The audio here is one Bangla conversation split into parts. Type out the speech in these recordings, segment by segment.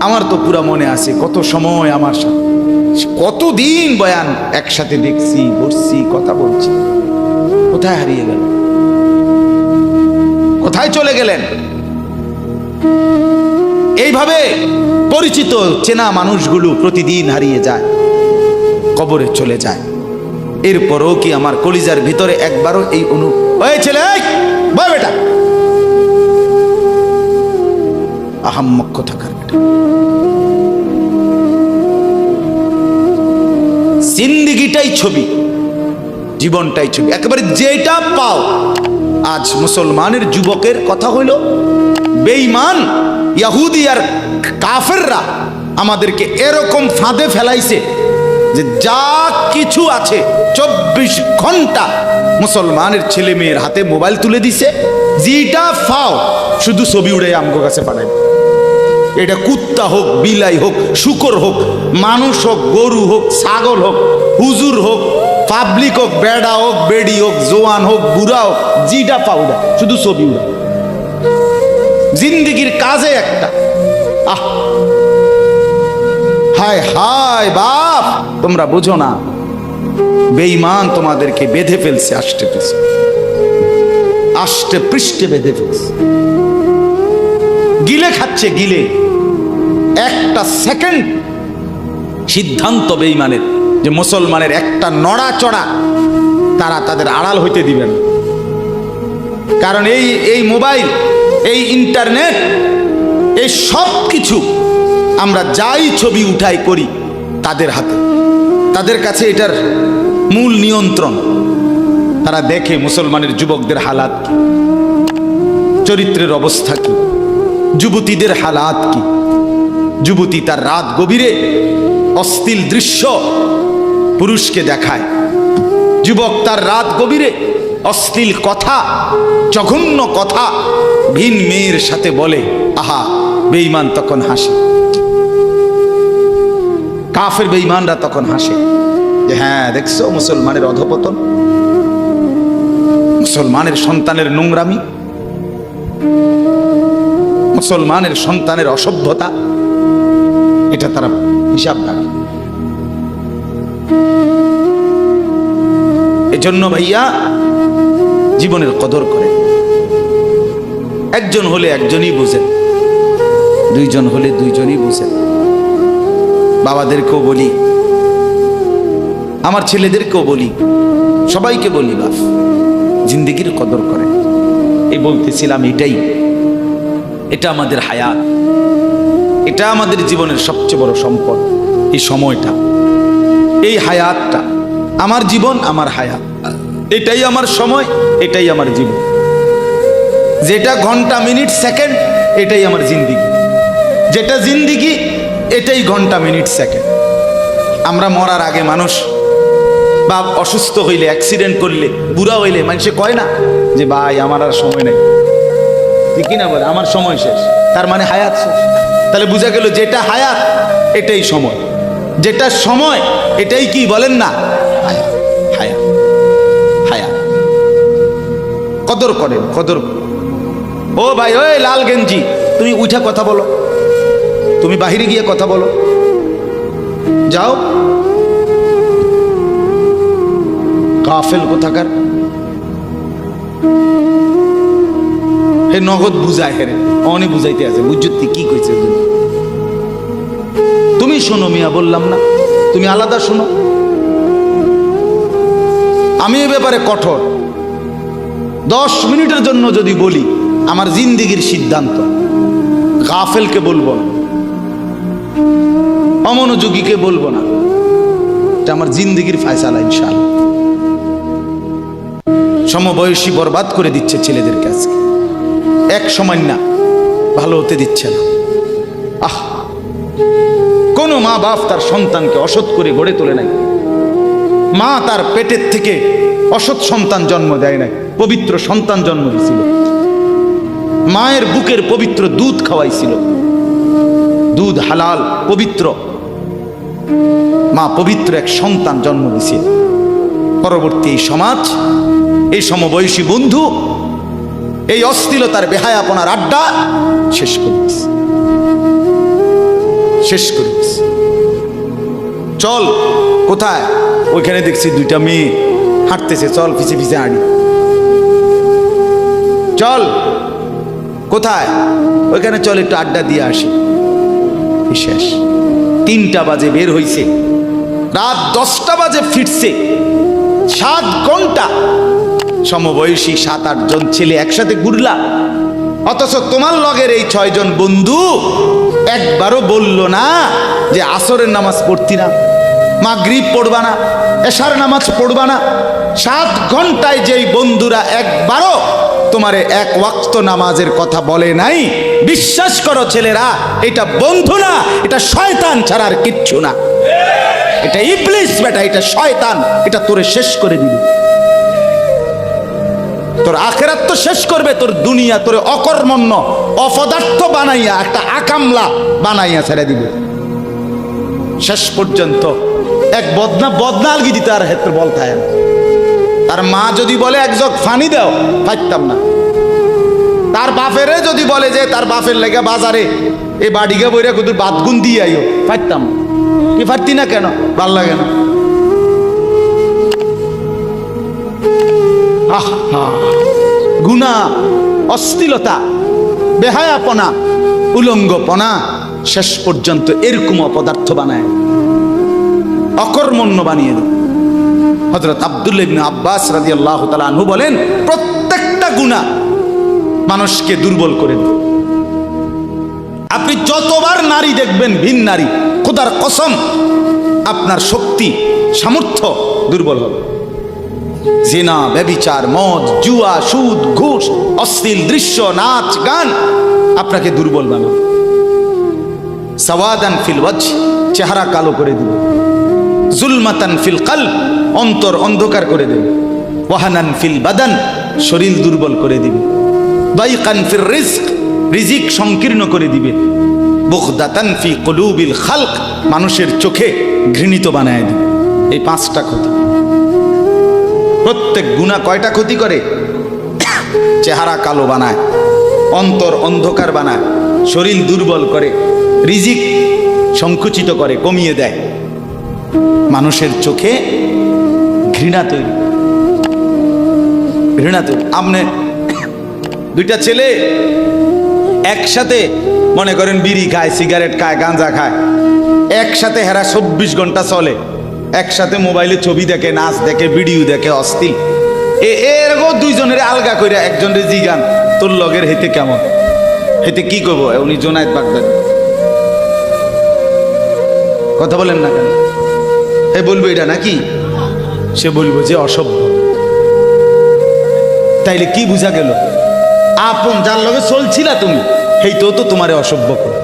আমার তো পুরা মনে আছে কত সময় আমার সাথে, কতদিন বয়ান একসাথে দেখছি, বসছি, কথা বলছি। কোথায় হারিয়ে গেল? কোথায় চলে গেলেন? এইভাবে পরিচিত চেনা মানুষগুলো প্রতিদিন হারিয়ে যায়, কবরে চলে যায়। এরপরও কি আমার কলিজার ভিতরে একবারও এই ওই ছেলে, বয় বেটা, আহাম্মক কোথাকার বেটা, জিন্দিগিটাই ছবি, জীবনটাই ছবি, একেবারে যেটা পাও। আজ মুসলমানের যুবকের কথা হইল বেঈমান ইহুদি আর কাফেররা আমাদেরকে এরকম ফাঁদে ফেলাইছে যে যা কিছু আছে 24 ঘন্টা মুসলমানের ছেলে মেয়ের হাতে মোবাইল তুলে দিছে। যেটা ফাও শুধু ছবি উড়ে আমগো কাছে পাঠায়। এটা কুত্তা হোক, বিলাই হোক, শুকর হোক, মানুষ হোক, গরু হোক, ছাগল হোক, হুজুর হোক, পাবলিক হোক, বেড়া হোক, বেড়ি হোক, জোয়ান হোক, বুড়া হোক, যেটা পাউডা শুধু ছবি উড়া। জিন্দিগির কাজে একটা। আহ হায় হায় বাপ, তোমরা বুঝো না, বেঈমান তোমাদেরকে বেঁধে ফেলছে, আষ্টে পৃষ্ঠে বেঁধে ফেলছে, গিলে খাচ্ছে, গিলে। একটা সেকেন্ড সিদ্ধান্ত বেঈমানের যে মুসলমানের একটা নড়াচড়া তারা তাদের আড়াল হইতে দিবেন। কারণ এই মোবাইল, এই ইন্টারনেট, এই সব কিছু আমরা যাই ছবি উঠাই করি তাদের হাতে, তাদের কাছে এটার মূল নিয়ন্ত্রণ। তারা দেখে মুসলমানের যুবকদের হালাত কি, চরিত্রের অবস্থা কি, যুবতীদের হালাত কি। যুবতী তার রাত গভীরে অশ্লীল দৃশ্য পুরুষকে দেখায়, যুবক তার রাত গভীরে অশ্লীল কথা, জঘন্য কথা ভিন মেয়ের সাথে বলে। আহা, বেঈমান তখন হাসে, কাফের বেঈমানরা তখন হাসে যে হ্যাঁ দেখছো মুসলমানের অধপতন, মুসলমানের সন্তানের নোংরামি, মুসলমানের সন্তানের অসভ্যতা, এটা তারা হিসাব রাখে। এজন্য ভাইয়া জীবনের কদর করে। একজন হলে একজনই বুঝেন, দুইজন হলে দুইজনই বুঝেন। বাবাদেরকেও বলি, আমার ছেলেদেরকেও বলি, সবাইকে বলি, বাপ জিন্দিগির কদর করে। এই বলতেছিলাম, এটা আমাদের হায়াত, এটা আমাদের জীবনের সবচেয়ে বড় সম্পদ। এই সময়টা, এই হায়াতটা, আমার জীবন, আমার হায়াত, এটাই আমার সময়, এটাই আমার জীবন। যেটা ঘন্টা, মিনিট, সেকেন্ড, এটাই আমার জিন্দিগি। যেটা জিন্দিগি, এটাই ঘন্টা, মিনিট, সেকেন্ড। আমরা মরার আগে মানুষ বা অসুস্থ হইলে, অ্যাক্সিডেন্ট করলে, বুড়া হইলে মানুষে কয় না যে ভাই আমার আর সময় নেই, ঠিক কিনা বলে, আমার সময় শেষ, তার মানে হায়াত শেষ। তাহলে বোঝা গেল যেটা হায়াত এটাই সময়, যেটা সময় এটাই কি বলেন না হায়াত। হায়াত হায়াত কদর করেন, কদর। ও ভাই, ওই লাল গেঞ্জি, তুমি উঠা কথা বলো, তুমি বাহিরে গিয়ে কথা বলো, যাও। কাফেল কোথাকার, হে নগদ বুঝায়, হেরে অনেক বুঝাইতে আছে, বুঝতে কি কইছে। তুমি শোনো মিয়া, বললাম না তুমি আলাদা শোনো। আমি এ ব্যাপারে কঠোর। 10 মিনিটের জন্য যদি বলি, আমার জিন্দিগির সিদ্ধান্ত, গাফেলকে বলবো না, অমনোযোগীকে বলবো না, এটা আমার জিন্দিগির ফায়সালা ইনশাআল্লাহ। সমবয়সী বরবাদ করে দিচ্ছে ছেলেদের কাছে, এক সময় না ভালো হতে দিচ্ছে না। আহ, কোন মা বাপ তার সন্তানকে অসৎ করে গড়ে তোলে নাই। মা তার পেটের থেকে অসৎ সন্তান জন্ম দেয় নাই, পবিত্র সন্তান জন্ম দিয়েছিল। মায়ের বুকের পবিত্র দুধ খাওয়াইছিল, দুধ হালাল পবিত্র। মা পবিত্র এক সন্তান জন্ম দিয়েছিল। পরবর্তী এই সমাজ, এই সমবয়সী বন্ধু এই অশ্লীলতার বেহায়াপনার আড্ডা শেষ করতেছে। শেষ করে দিস। চল, কোথায়? ওইখানে দেখছি দুইটা মেয়ে হাঁটতেছে, চল পিছে পিছে হাঁটি। চল, কোথায়? ওইখানে চল একটু আড্ডা দিয়ে আসি। শেষ। 3টা বাজে বের হইছে, রাত 10টা বাজে ফিরছে। 7 ঘন্টা সমবয়সী 7-8 জন ছেলে একসাথে ঘুরলা, অথচ তোমার লগের এই 6 জন বন্ধু একবারও বলল না যে আসরের নামাজ পড়তি না, মাগরিব পড়বা না, এশার নামাজ পড়বা না। 7 ঘন্টায় যেই বন্ধুরা একবারও তোমারে 1 ওয়াক্ত নামাজের কথা বলে নাই, বিশ্বাস করো ছেলেরা, এটা বন্ধু না, এটা শয়তান ছাড়া আর কিচ্ছু না। এটা ইবলিস বেটা, এটা শয়তান, এটা তোরে শেষ করে দিবে। তোর আখিরাত তো শেষ করবে, তোর দুনিয়া তোরে অকর্মণ্য অপদার্থ বানাইয়া একটা আকামলা বানাইয়া ছেড়ে দিবে। শেষ পর্যন্ত এক বদনা আলগি দিতে আর হেত্র বলতায়। তার মা যদি বলে 1 জগ ফানি দাও, পাইতাম না। তার বাপেরে যদি বলে যে তার বাপের লেগে বাজারে এই বাড়িকে বইরা কুতুর বাদগুন দিয়ে আইও, পাইতাম। কি পারতি না কেন? ভাল লাগে না। গুনাহ, অশ্লীলতা, বেহায়াপনা, উলঙ্গপনা শেষ পর্যন্ত এরকম অপদার্থ বানায়, অকর্মণ্য বানিয়ে দেয়। হযরত আব্দুল্লাহ ইবনে আব্বাস রাদিয়াল্লাহু তাআলা আনহু বলেন, প্রত্যেকটা গুনাহ মানুষকে দুর্বল করে দেয়। আপনি যতবার নারী দেখবেন, ভিন নারী, খোদার কসম আপনার শক্তি সামর্থ্য দুর্বল হবে। জিনা, ব্যভিচার, মদ, জুয়া, সুদ, ঘুষ, অশ্লীল দৃশ্য, নাচ, গান আপনাকে দুর্বল বানাবে। সাওয়াদান ফিল ওয়াজহ, চেহারা কালো করে দিবে। জুলমাতান ফিল কলব, অন্তর অন্ধকার করে দেবে। ওয়াহানান ফিল বাদান, শরীর দুর্বল করে দিবে। দাইকান ফির রিজক, রিজিক সংকীর্ণ করে দিবে। বুগদাতান ফি কুলুবিল খালক, মানুষের চোখে ঘৃণিত বানায় দিবে। এই 5টা ক্ষতি। প্রত্যেক গুনাহ কয়টা ক্ষতি করে? চেহারা কালো বানায়, অন্তর অন্ধকার বানায়, শরীর দুর্বল করে, রিজিক সংকুচিত করে, কমিয়ে দেয়, মানুষের চোখে ঘৃণা তৈরি। আপনি 2টা ছেলে একসাথে মনে করেন বিড়ি খায়, সিগারেট খায়, গাঁজা খায়, একসাথে হেরা 24 ঘন্টা চলে, একসাথে মোবাইলে ছবি দেখে, নাচ দেখে, ভিডিও দেখে, অস্থির। এরকম 2 জনের আলগা কইরা একজনের জিগান, তোর লগের হেতে কেমন? হেতে কি করবো? উনি জোনায়েদ বাগদাদি। কথা বলেন না কেন? এ বলবো এটা নাকি? সে বলবো যে অসভ্য। তাইলে কি বুঝা গেল? আপন যার লগে চলছিলা তুমি, হেইতেও তো তোমারে অসভ্য করে।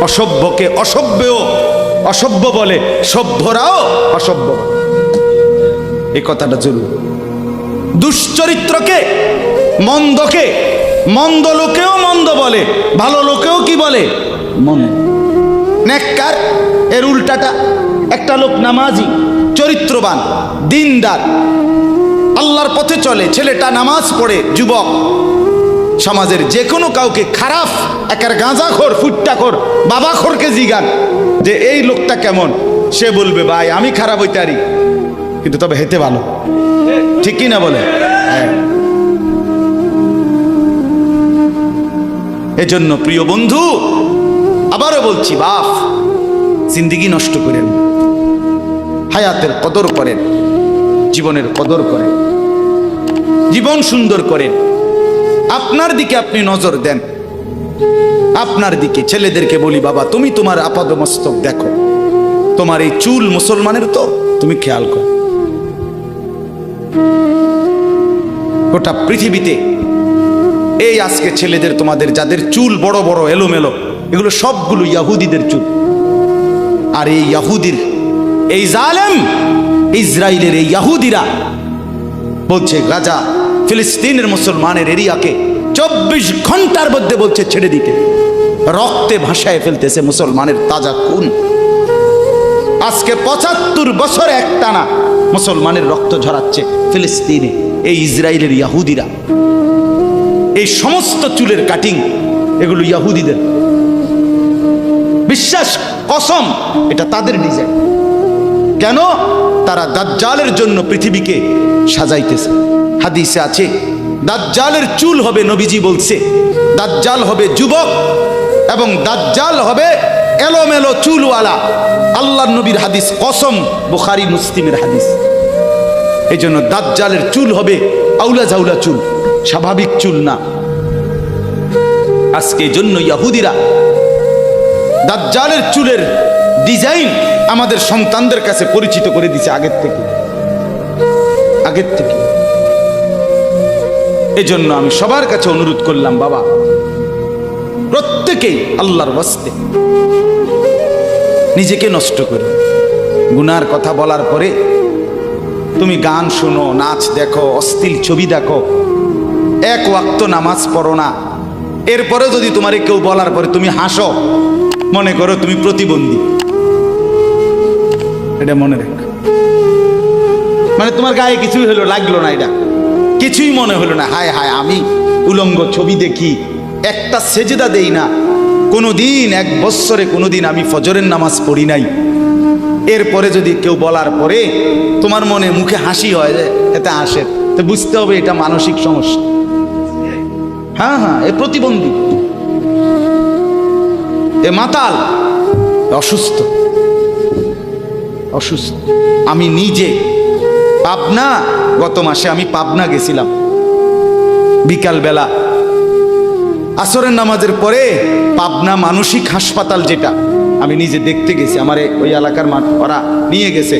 অসভ্যকে অসভ্যও অসভ্য বলে, সভ্যরাও অসভ্য বলে। এই কথাটা জরুরি। দুশ্চরিত্রকে, মন্দকে মন্দ লোকেও মন্দ বলে, ভালো লোকেও কি বলে? মন্দ। নেককার, এর উল্টাটা। একটা লোক নামাজি, চরিত্রবান, দিনদার, আল্লাহর পথে চলে, ছেলেটা নামাজ পড়ে, যুবক, সমাজের যে কোনো কাউকে খারাপ, একার গাঁজাখোর, ফুট্টাখোর, বাবাখোরকে জিগান যে এই লোকটা কেমন, সে বলবে ভাই আমি খারাপ হইতে পারি, কিন্তু তবে হেতে ভালো। ঠিক কি না বলে? এজন্য প্রিয় বন্ধু, আবারও বলছি, বাপ জিন্দেগি নষ্ট করেন, হায়াতের কদর করেন, জীবনের কদর করেন, জীবন সুন্দর করেন। আপনার দিকে আপনি নজর দেন, আপনার দিকে। ছেলেদেরকে বলি, বাবা তুমি তোমার আপাদমস্তক দেখো, তোমার এই চুল মুসলমানের তো, তুমি খেয়াল করো। গোটা পৃথিবীতে এই আজকে ছেলেদের, তোমাদের যাদের চুল বড় বড় এলোমেলো, এগুলো সবগুলো ইয়াহুদিদের চুল। আর এই ইয়াহুদির, এই জালেম ইসরায়েলের এই ইয়াহুদিরা বলছে গাজা, ফিলিস্তিনের মুসলমানের এরিয়াকে 24 ঘন্টার মধ্যে বলছে ছেড়ে দিতে। রক্তে ভাসায় ফেলতেছে মুসলমানের তাজা খুন। আজকে 75 বছর একটানা মুসলমানের রক্ত ঝরাচ্ছে ফিলিস্তিনে এই ইসরায়েলের ইয়াহুদিরা। এই সমস্ত চুলের কাটিং এগুলো ইয়াহুদিদের। বিশ্বাস, কসম, এটা তাদের ডিজাইন। কেন? তারা দাজ্জালের জন্য পৃথিবীকে সাজাইতেছে। হাদিসে আছে দাজ্জালের চুল হবে, নবীজি বলছে দাজ্জাল হবে যুবক এবং দাজ্জাল হবে এলোমেলো চুলওয়ালা। আল্লাহর নবীর হাদিস, কসম, বুখারী মুসলিমের হাদিস। এই জন্য দাজ্জালের চুল হবে আউলা জাউলা চুল, স্বাভাবিক চুল না। আজকে এই জন্য ইহুদিরা দাজ্জালের চুলের ডিজাইন আমাদের সন্তানদের কাছে পরিচিত করে দিছে আগের থেকে। এজন্য আমি সবার কাছে অনুরোধ করলাম, বাবা প্রত্যেকেই আল্লাহর ওয়াস্তে নিজেকে নষ্ট করো। গুনার কথা বলার পরে তুমি গান শোনো, নাচ দেখো, অশ্লীল ছবি দেখো, এক ওয়াক্ত নামাজ পড়ো না, এরপরে যদি তোমারে কেউ বলার পরে তুমি হাসো, মনে করো তুমি প্রতিবন্ধী। এটা মনে রেখো। মানে তোমার গায়ে কিছুই হলো, লাগলো না, এটা কিছুই মনে হলো না। হায় হায়, আমি উলঙ্গ ছবি দেখি, একটা সেজদা দেই না কোনোদিন, 1 বৎসরে কোনোদিন আমি ফজরের নামাজ পড়ি নাই, এরপরে যদি কেউ বলার পরে তোমার মনে মুখে হাসি হয়, এতে আসে, তো বুঝতে হবে এটা মানসিক সমস্যা। হ্যাঁ, এ প্রতিবন্ধী, এ মাতাল, অসুস্থ। আমি নিজে পাবনা, গত মাসে আমি পাবনা গেছিলাম, বিকালবেলা আসরের নামাজের পরে পাবনা মানসিক হাসপাতাল, যেটা আমি নিজে দেখতে গেছি, আমার ওই এলাকার ওরা নিয়ে গেছে,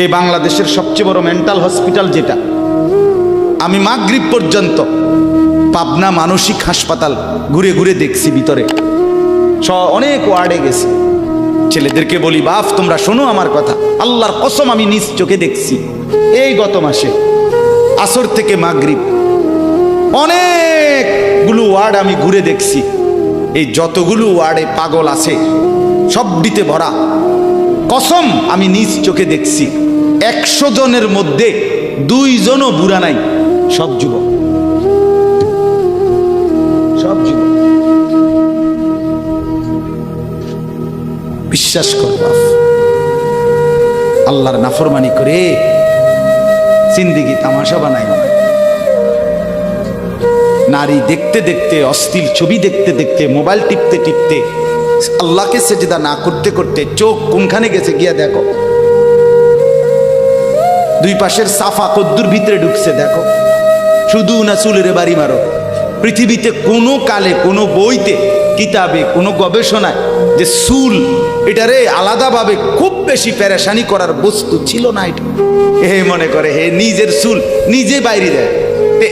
এই বাংলাদেশের সবচেয়ে বড় মেন্টাল হসপিটাল যেটা। আমি মাগরিব পর্যন্ত পাবনা মানসিক হাসপাতাল ঘুরে ঘুরে দেখছি, ভিতরে অনেক ওয়ার্ডে গেছি। ছেলেদেরকে বলি, বাপ তোমরা শোনো আমার কথা, আল্লাহর কসম আমি নিজ চোখে দেখছি। এই গত মাসে আসর থেকে মাগরিব অনেকগুলো ওয়ার্ড আমি ঘুরে দেখছি। এই যতগুলো ওয়ার্ডে পাগল আছে সবটিতে ভরা। কসম আমি নিজ চোখে দেখছি, 100 জনের মধ্যে 2 জনও বুড়া নাই, সব যুবক। বিশ্বাস কর বাপ, আল্লাহর নাফরমানি করে জিন্দেগি তামাশা বানাই। নারী দেখতে দেখতে, অশ্লীল ছবি দেখতে দেখতে, মোবাইল টিপতে টিপতে, আল্লাহকে সেজদা না করতে করতে চোখ কোনখানে গেছে গিয়া দেখো। 2 পাশের সাফা কদ্দুর ভিতরে ঢুকছে দেখো। শুধু না চুলের বাড়ি মারো। পৃথিবীতে কোনো কালে, কোনো বইতে, কিতাবে, কোনো গবেষণায় যে চুল এটারে আলাদাভাবে খুব বেশি পেরেশানি করার বস্তু ছিল না। এটা মনে করে নিজের চুল নিজে বাইরে দেয়।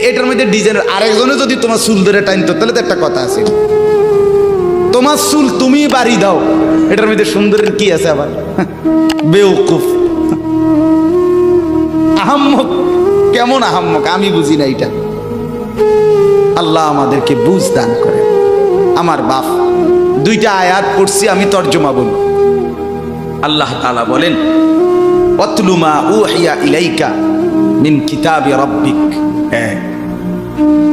এটার মধ্যে ডিজাইনের আরেকজনে যদি তোমার চুল ধরে টাইনতো, তাহলে তো একটা কথা আছে, তোমার চুল তুমি বাড়ি দাও, এটার মধ্যে সুন্দরের কি আছে আবার? বেওকুফ, আহাম্মক। কেমন আহাম্মক আমি বুঝি না এটা। আল্লাহ আমাদেরকে বুঝ দান করে। আমার বাপ 2টা আয়াত পড়ছি, আমি তর্জমা বলব। আল্লাহ তাআলা বলেন, ওয়াতলু মা উহিয়া ইলাইকা মিন কিতাবি রাব্বিক।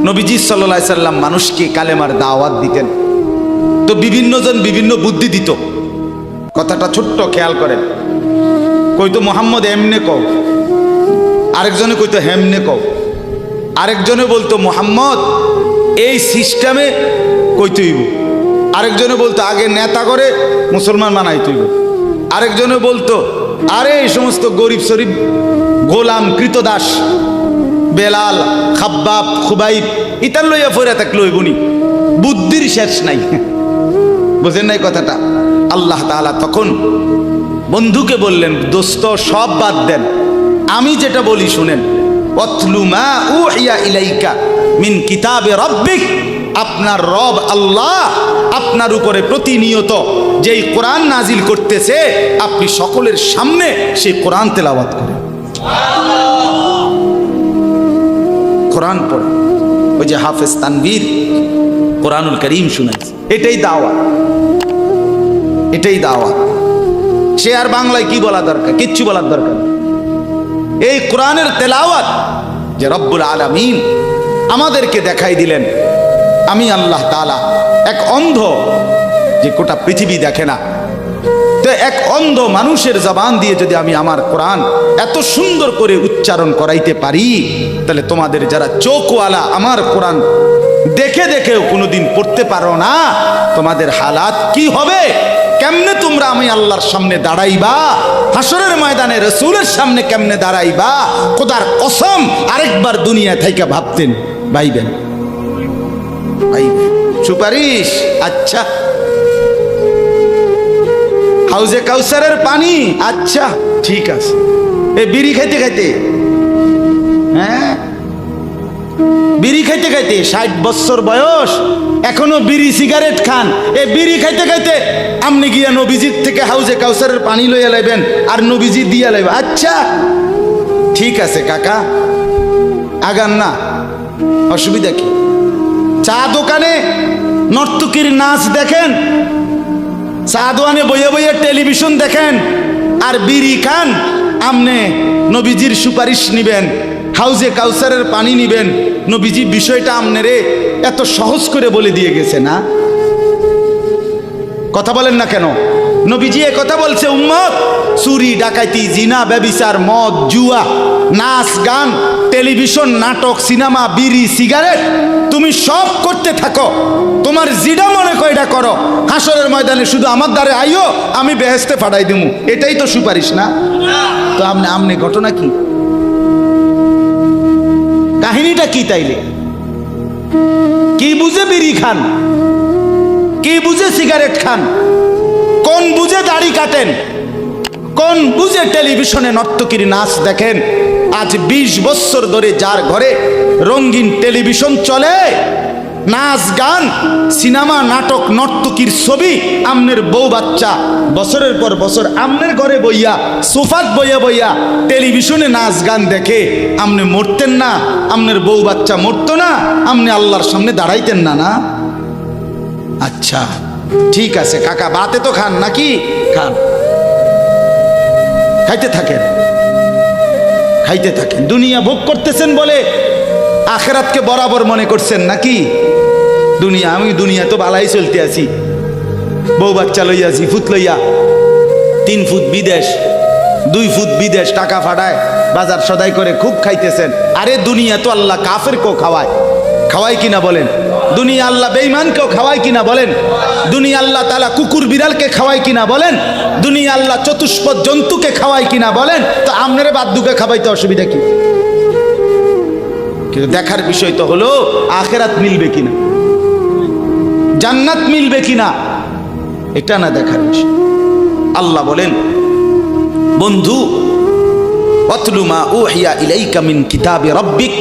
নবীজি সাল্লাল্লাহু আলাইহি সাল্লাম মানুষকে কালেমার দাওয়াত দিতেন, তো বিভিন্ন জন বিভিন্ন বুদ্ধি দিত। কথাটা ছোট্ট খেয়াল করেন। কইতো মোহাম্মদ এমনে কও, আরেকজনে কইতো হেমনে কও, আরেকজনে বলতো মোহাম্মদ এই সিস্টেমে কইতে হইব, আরেকজনে বলতো আগে নেতা করে মুসলমান বানাইতে হইব, আরেকজনে বলতো আরে এই সমস্ত গরিব শরীফ গোলাম কৃতদাস বেলাল খাব্বাব খুবাইব ইতার লইয়া ফইরা থাকলে হইবনি। বুদ্ধির শেষ নাই। বুঝেন নাই কথাটা? আল্লাহ তাআলা তখন বন্ধুকে বললেন, দোস্ত সব বাদ দেন, আমি যেটা বলি শুনেন। ওয়াতলু মা উহিয়া ইলাইকা মিন কিতাবে রাব্বিক। আপনার রব আল্লাহ আপনার উপরে প্রতিনিয়ত যেই কোরআন নাজিল করতেছে, আপনি সকলের সামনে সেই কোরআন তেলাওয়াত করেন, কোরআন পড়েন। ওই যে হাফেজ তানভীর কোরআনুল কারীম শুনাইছে, এটাই দাওয়াত, এটাই দাওয়াত। সে আর বাংলায় কি বলা দরকার? কিচ্ছু বলার দরকার। এই কোরআনের তেলাওয়াত যে রব্বুল আলামিন আমাদেরকে দেখাই দিলেন। আমি আল্লাহ তাআলা এক অন্ধ যে গোটা পৃথিবী দেখে না। তো এক অন্ধ মানুষের জবান দিয়ে যদি আমি আমার কোরআন এত সুন্দর করে উচ্চারণ করাইতে পারি, তাহলে তোমাদের যারা চোখওয়ালা আমার কোরআন দেখে দেখেও কোনোদিন পড়তে পারো না, তোমাদের হালাত কি হবে? কেমনে তোমরা আমি আল্লাহর সামনে দাঁড়াইবা? হাসরের ময়দানে রাসূলের সামনে কেমনে দাঁড়াইবা? খোদার কসম আরেকবার দুনিয়া থেকে ভাবতেন, ভাইবেন সুপারিশ। আচ্ছা, হাউজে কাউসারের পানি, আচ্ছা ঠিক আছে। এ বিড়ি খাইতে খাইতে, হ্যাঁ বিড়ি খাইতে খাইতে 60 বছর বয়স, এখনো বিড়ি সিগারেট খান। এ বিড়ি খাইতে খাইতে আপনি গিয়া নবীজির থেকে হাউজে কাউসারের পানি লইয়া লাইবেন আর নবীজি দিয়া লাইবেন। আচ্ছা ঠিক আছে কাকা, আগান না, অসুবিধা কি? চা দোকানে নর্তকীর নাচ দেখেন, চা দোকানে বইয়ে বইয়ে টেলিভিশন দেখেন, আর বিড়ি খান। আমনে নবীজির সুপারিশ নিবেন, হাউজে কাউসারের পানি নিবেন। নবীজি বিষয়টা আমনেরে এত সহজ করে বলে দিয়ে গেছে না? কথা বলেন না কেন? নবীজি এ কথা বলছে, উম্মত চুরি ডাকাইতি জিনা ব্যভিচার মদ জুয়া নাচ গান টেলিভিশন নাটক সিনেমা বিড়ি সিগারেট তুমি সব করতে থাকো, তোমার জিডা মনে কয়টা করো, হাসরের ময়দানে শুধু আমার দ্বারে আইও, আমি বেহেশতে ফাটাই দিমু। এটাই তো সুপারিশ না? তো আমনে ঘটনা কি, কাহিনীটা কি? তাইলে কি বুঝে বিড়ি খান, কি বুঝে সিগারেট খান, কোন বুঝে দাড়ি কাটেন, কোন বুঝে টেলিভিশনে নর্তকীর নাচ দেখেন? আজ 20 বছর ধরে যার ঘরে রঙিন টেলিভিশন চলে, নাচ গান সিনেমা নাটক নর্তকীর ছবি, আমনের বউ বাচ্চা বছরের পর বছর আমনের ঘরে বইয়া সোফাত বইয়া বইয়া টেলিভিশনে নাচ গান দেখে, আমনে মরতেন না? আমনের বউ বাচ্চা মরতো না? আমনে আল্লাহর সামনে দাঁড়াইতেন না? না? আচ্ছা ঠিক আছে কাকা, বাতে তো খান নাকি? খান, খাইতে থাকেন, খাইতে থাকেন। দুনিয়া ভোগ করতেছেন বলে আখিরাতকে বরাবর মনে করছেন নাকি? দুনিয়া, আমি দুনিয়া তো বালাই চলতে আছি, বউ বাচ্চা লইয়া, 2 ফুট লইয়া, 3 ফুট বিদেশ, 2 ফুট বিদেশ, টাকা ফাটায় বাজার সদাই করে খুব খাইতেছেন। আরে দুনিয়া তো আল্লাহ কাফেরকেও খাওয়ায়, খাওয়ায় কিনা বলেন? দুনিয়া আল্লাহ বেঈমানকেও খাওয়ায় কিনা বলেন? দুনিয়া আল্লাহ তাআলা কুকুর বিড়ালকে খাওয়ায় কিনা বলেন? দুনিয়া আল্লাহ চতুষ্পদ জন্তুকে খাওয়ায় কিনা বলেন? তো আমনেরে বাদ্দুকে খাওয়াইতে অসুবিধা কি? কিন্তু দেখার বিষয় তো হলো আখিরাত মিলবে কিনা, জান্নাত মিলবে কিনা, এটা না দেখার বিষয়। আল্লাহ বলেন, বন্ধু ওয়াতলু মা উহিয়া ইলাইকা মিন কিতাবি রাব্বিক,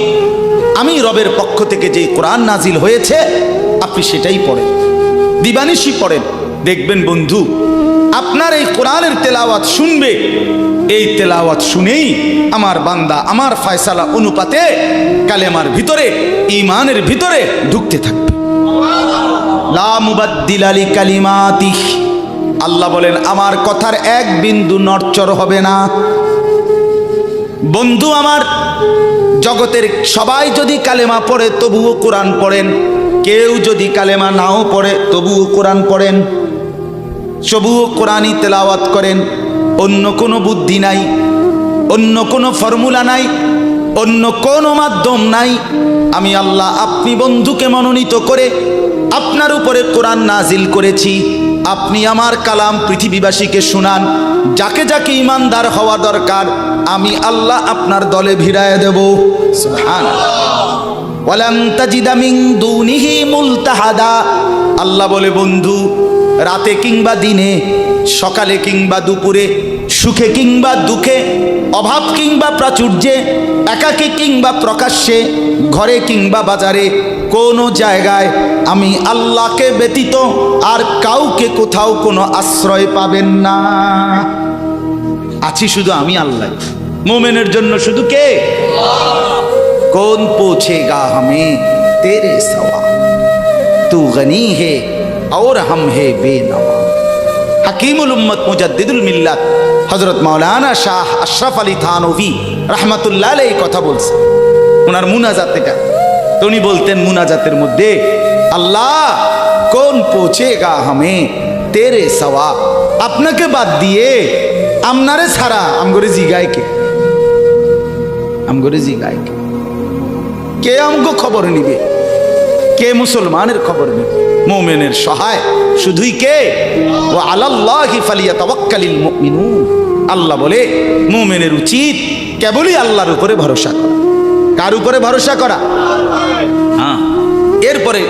আমি রবের পক্ষ থেকে যে কোরআন নাজিল হয়েছে আপনি সেটাই পড়েন, দিবানিশি পড়েন। দেখবেন বন্ধু, আপনার এই কোরআনের তেলাওয়াত শুনবে, এই তেলাওয়াত শুনেই আমার বান্দা আমার ফয়সালা অনুপাতে কালেমার ভিতরে, ঈমানের ভিতরে ঢুকতে থাকবে। লা মুবাদ্দিলা লিকালিমাতি, আল্লাহ বলেন আমার কথার এক বিন্দু নড়চড় হবে না। বন্ধু আমার, জগতের সবাই যদি কালেমা পড়ে তবুও কোরআন পড়েন, কেউ যদি কালেমা নাও পড়ে তবুও কোরআন পড়েন, তবুও কোরআনই তেলাওয়াত করেন। অন্য কোনো বুদ্ধি নাই, অন্য কোনো ফর্মুলা নাই, অন্য কোনো মাধ্যম নাই। আমি আল্লাহ আপনি বন্ধুকে মনোনীত করে আপনার উপরে কোরআন নাজিল করেছি, আপনি আমার কালাম পৃথিবীবাসীকে শুনান, যাকে যাকে ইমানদার হওয়া দরকার আমি আল্লাহ আপনার দলে ভিড়ায় দেব। সুবহানাল্লাহ। ওয়ালাম তাজিদা মিন দুনিহি মুলতাহাদা, আল্লাহ বলে বন্ধু রাতে কিংবা দিনে, সকালে কিংবা দুপুরে, সুখে কিংবা দুঃখে, অভাব কিংবা প্রাচুর্যে, একাকী কিংবা প্রকাশ্যে, ঘরে কিংবা বাজারে, কোনো জায়গায় আমি আল্লাহকে ব্যতীত আর কাউকে কোথাও কোনো আশ্রয় পাবেন না। আছি শুধু আমি আল্লাহ। মোমেনের জন্য শুধু কে? কোন পৌঁছেগা হামে তেরে সওয়া, তু গনি হে और हम है बेनवा। हकीमुल उम्मत मुजद्दिदुल मिल्लत हजरत मौलाना शाह अशरफ अली थानवी रहमतुल्लाह अलैहि কথা বলছে ওনার মুনাজাত এটা। তো উনি বলতেন মুনাজাতের মধ্যে, আল্লাহ কোন পৌঁছেগা হামে তেরে সওয়া। আপনাকে বাদ দিয়ে আমনারে ছাড়া আমগরে জিগায় কে? আমগরে জিগায় কে? কে আমগো খবর নিবে? কে মুসলমানের খবর নিবে? মুমিনের সহায় শুধুই কে? ওয়া আলাল্লাহি ফালিয়াতাওয়াক্কালিল মুমিনুন। আল্লাহ বলে মুমিনের উচিত কেবলই আল্লাহর উপরে ভরসা করা। কার উপরে ভরসা করা? হ্যাঁ। এরপরে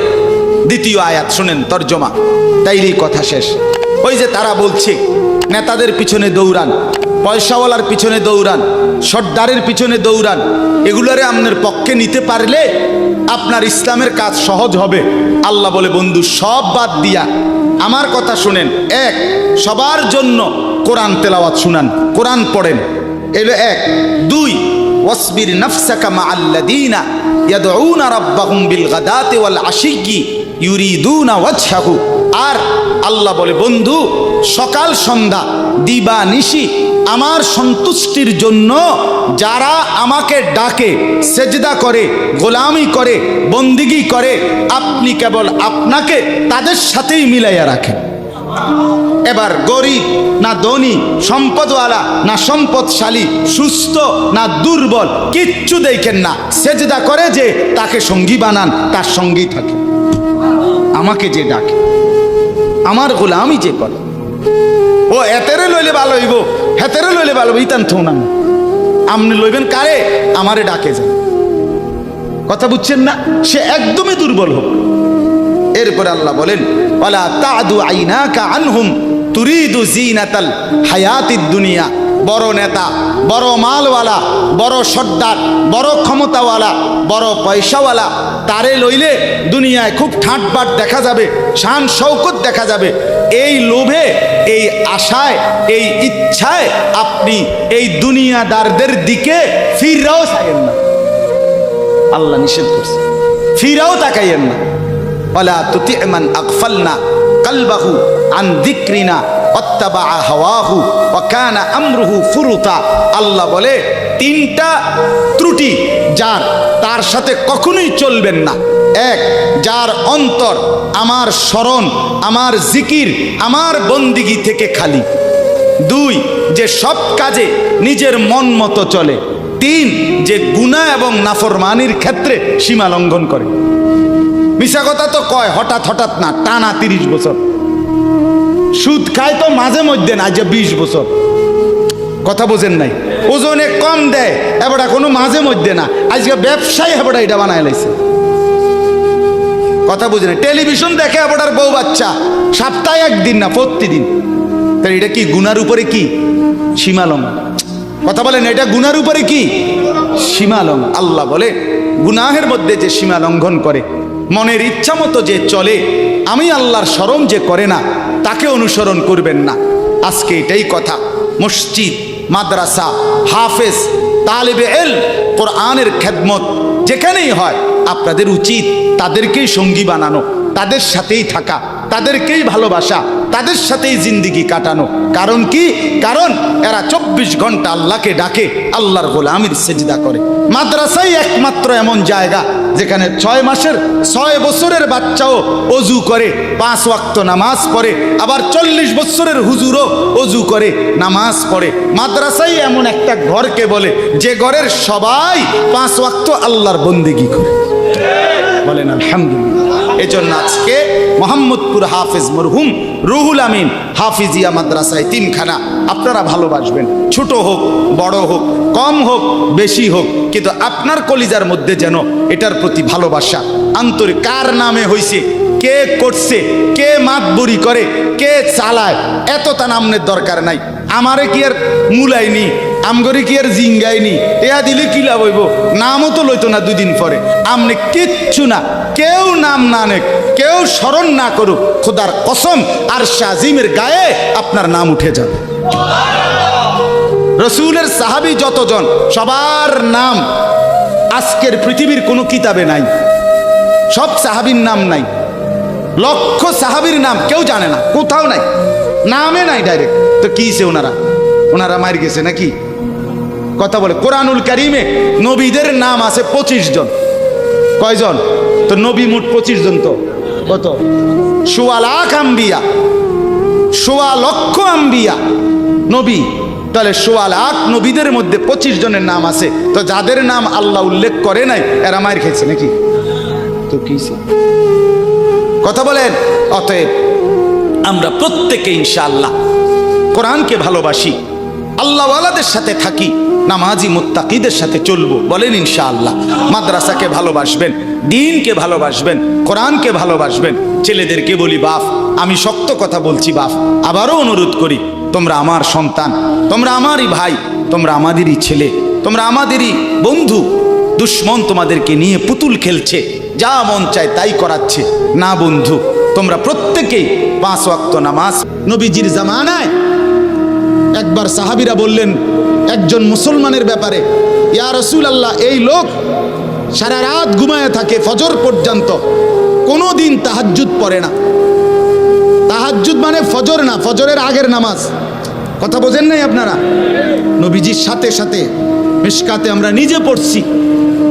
দ্বিতীয় আয়াত শুনেন, তরজমা, তাইলেই কথা শেষ। ওই যে তারা বলছে নেতাদের পিছনে দৌড়ান, পয়সাওয়ালার পিছনে দৌড়ান, সর্দারের পিছনে দৌড়ান, এগুলোরে আপনার পক্ষে নিতে পারলে আপনার ইসলামের কাজ সহজ হবে। আল্লাহ বলে বন্ধু সব বাদ দিয়া আমার কথা শুনেন। এক, সবার জন্য কোরআন তেলাওয়াত শুনান, কোরআন পড়েন, এলো এক। দুই, ওয়াসবির নাফসাকা মাআল্লাযীনা ইয়াদউনা রাব্বাহুম বিল গাদাতি ওয়াল আশিয়্যি ইউরিদুনা ওয়াজহাহু। আর আল্লাহ বলে বন্ধু সকাল সন্ধ্যা দিবা নিশি আমার সন্তুষ্টির জন্য যারা আমাকে ডাকে, সেজদা করে, গোলামি করে, বন্দিগি করে, আপনি কেবল আপনাকে তাদের সাথেই মিলাইয়া রাখেন। এবার গরিব না ধনী, সম্পদওয়ালা না সম্পদশালী, সুস্থ না দুর্বল, কিচ্ছু দেখেন না, সেজদা করে যে তাকে সঙ্গী বানান, তার সঙ্গী থাকে। আমাকে যে ডাকে, আমার গোলামি যে করে, ও এতেরে লইলে ভালো হইব, হেতেরে লইলে ভালো হইব, ইতান থো না। আপনি লইবেন কারে? আমারে ডাকে যান। কথা বুঝছেন না? সে একদমই দুর্বল হোক। এরপর আল্লাহ বলেন ওয়ালা তাদু আইনাকা আনহুম তুরিদু জিনাতাল হায়াতিদ দুনিয়া। বড় নেতা, বড় মালওয়ালা, বড় সর্দার, বড় ক্ষমতাওয়ালা, বড় পয়সাওয়ালা, তারে লইলে দুনিয়ায় খুব ঠাটবাট দেখা যাবে, শান শৌকত দেখা যাবে। এই লোভে, এই আশায়, এই ইচ্ছায় আপনি এই দুনিয়াদারদের দিকে ফিরাও চাইয়েন না। আল্লাহ নিষেধ করছে, ফিরাও তাকাইয়েন না। ওয়ালা তুতি মান আগফালনা কলবাহু আন যিকরিনা ওয়াত্তাবা হাওয়াহু ওয়া কানা আমরুহু ফুরুতা। আল্লাহ বলে তিনটা ত্রুটি যার, তার সাথে কখনোই চলবেন না। এক, যার অন্তর আমার স্মরণ, আমার জিকির, আমার বন্দিগি থেকে খালি। দুই, যে সব কাজে নিজের মন মতো চলে। তিন, যে গুনাহ এবং নাফরমানির ক্ষেত্রে সীমা লঙ্ঘন করে। মিশা কথা তো কয় হঠাৎ হঠাৎ না, টানা 30 বছর। সুদ খায় তো মাঝে মধ্যে না, যে 20 বছর। কথা বোঝেন নাই? ওজনে কম দেয় এবার কোনো মাঝে মধ্যে না, আজকে ব্যবসায়ী এবার এটা বানায় লাইছে। কথা বুঝেন? টেলিভিশন দেখে এবার বউ বাচ্চা, সপ্তাহে একদিন না, প্রতিদিন। তাই এটা কি গুনার উপরে কি সীমা লঙ্ঘন? কথা বলেন, এটা গুনার উপরে কি সীমা লঙ্ঘন? আল্লাহ বলে গুনাহের মধ্যে যে সীমা লঙ্ঘন করে, মনের ইচ্ছা মতো যে চলে, আমি আল্লাহর স্মরণ যে করে না, তাকে অনুসরণ করবেন না। আজকে এটাই কথা। মসজিদ, মাদ্রাসা, হাফেজ, তালেবে ইলম, কোরআনের খেদমত যেখানেই হয়, আপনাদের উচিত তাদেরকেই সঙ্গী বানানো, তাদের সাথেই থাকা, তাদেরকেই ভালোবাসা, তাদের সাথেই জিন্দিগি কাটানো। কারণ কি? কারণ এরা 24 ঘন্টা আল্লাহকে ডাকে, আল্লাহর গোলামির সেজদা করে। মাদ্রাসাই একমাত্র এমন জায়গা যেখানে 6 মাসের 6 বছরের বাচ্চাও অজু করে, 5 ওয়াক্ত নামাজ পড়ে, আবার 40 বছরের হুজুরও অজু করে, নামাজ পড়ে। মাদ্রাসাই এমন একটা ঘরকে বলে যে ঘরের সবাই 5 ওয়াক্ত আল্লাহর বন্দেগী করে। বলেন আলহামদুলিল্লাহ। এজন্য আজকে মোহাম্মদপুর হাফেজ মরহুম রুহুল আমিন হাফিজিয়া মাদ্রাসায় 3খানা আপনারা ভালোবাসবেন। ছোট হোক, বড় হোক, কম হোক, বেশি হোক, কিন্তু আপনার কলিজার মধ্যে যেন এটার প্রতি ভালোবাসা, আন্তরিক। কার নামে হইছে, কে করছে, কে মাতবরি করে, কে চালায়, এত তা নামের দরকার নাই। আমারে কি আর মুলাইনি, আমগরে কি আর জিঙ্গাইনি, এয়া দিলে কি লাভ হইব? নামও তো লইতো না 2 দিন পরে। আমনে কিচ্ছু না, কেউ নাম না নেক, কেউ স্মরণ না করুক, খোদার কসম আরশে আজিমের গায়ে আপনার নাম উঠে যাবে। রসুলের সাহাবী যতজন, সবার নাম আজকের পৃথিবীর কোনো কিতাবে নাই। সব সাহাবীর নাম নাই। লক্ষ সাহাবীর নাম কেউ জানে না, কোথাও নাই, নামে নাই ডাইরেক্ট। তো কিছে ওনারা মার গেছে নাকি? কথা বলে কোরআনুল কারিমে নবীদের নাম আছে 25 জন। কয়জন? তো নবী মোট 25 জন। তো কত? 1.25 লাখ আম্বিয়া, সোয়া লক্ষ আম্বিয়া নবী, তাহলে সোয়া লাখ নবীদের মধ্যে 25 জনের নাম আছে, তো যাদের নাম আল্লাহ উল্লেখ করে নাই এরা মার খেয়েছে নাকি? তো কি কথা বলেন? অতএব আমরা প্রত্যেকে ইনশাআল্লাহ কোরআনকে ভালোবাসি, আল্লাহওয়ালাদের সাথে থাকি, নামাজি মুত্তাকিদের সাথে চলবো, বলেন ইনশাআল্লাহ। মাদ্রাসাকে ভালোবাসবেন, দ্বীনকে ভালোবাসবেন, কোরআনকে ভালোবাসবেন। ছেলেদেরকে বলি বাপ, আমি শক্ত কথা বলছি বাপ, আবারও অনুরোধ করি, তোমরা আমার সন্তান, তোমরা আমারই ভাই, তোমরা আমাদেরই ছেলে, তোমরা আমাদেরই বন্ধু। দুশ্মন তোমাদেরকে নিয়ে পুতুল খেলছে, যা মন চায় তাই করাচ্ছে না বন্ধু। তোমরা প্রত্যেকেই 5 ওয়াক্ত নামাজ। নবীজির জামানায় একবার সাহাবীরা বললেন একজন মুসলমানের ব্যাপারে, ইয়া রাসূলুল্লাহ, এই লোক সারা রাত ঘুমায় থাকে ফজর পর্যন্ত, কোনোদিন তাহাজ্জুদ পড়ে না। তাহাজ্জুদ মানে ফজর না, ফজরের আগের নামাজ। কথা বোঝেন নাই আপনারা? নবীজির সাথে সাথে মিশকাতে আমরা নিজে পড়ছি,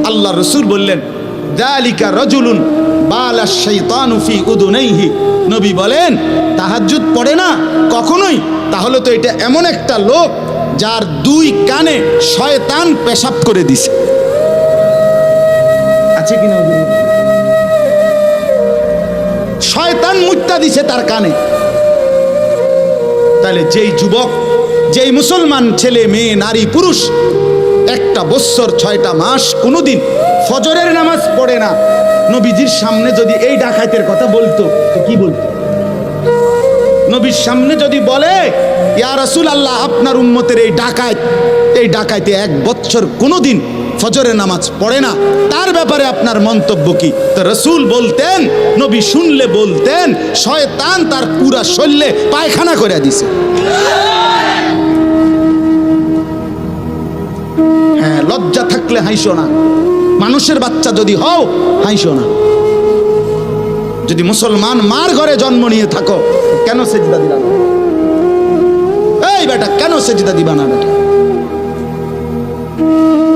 আল্লাহ রসুল বললেন যালিকা রাজুলুন বালা শাইতানু ফি উদুনাইহি। নবী বলেন তাহাজ্জুদ পড়ে না কখনোই, তাহলে তো এটা এমন একটা লোক যার 2 কানে শয়তান পেশাব করে দিছে। আছে কি না? শয়তান মুত্তা দিছে তার কানে। তাহলে যেই যুবক, যেই মুসলমান ছেলে মেয়ে নারী পুরুষ 1 বছর 6টা মাস কোনোদিন ফজরের নামাজ পড়ে না, নবীজির সামনে যদি এই ডাকাতের কথা বলতো তো কি বলতো? নবীর সামনে যদি বলে ইয়া রাসূলুল্লাহ, আপনার উম্মতের এই ডাকাইতে 1 বছর কোনোদিন ফজরের নামাজ পড়ে না, তার ব্যাপারে আপনার মন্তব্য কি? তো রাসূল বলতেন, নবী শুনলে বলতেন, শয়তান তার পুরা শরীরে পায়খানা করে দিছে। হ্যাঁ, লজ্জা থাকলে হাসো না, মানুষের বাচ্চা যদি হও হাসো না। যদি মুসলমান মার ঘরে জন্ম নিয়ে থাকো, কেন সেজদা দিবা না? এই বেটা, কেন সেজদা দিবা না বেটা?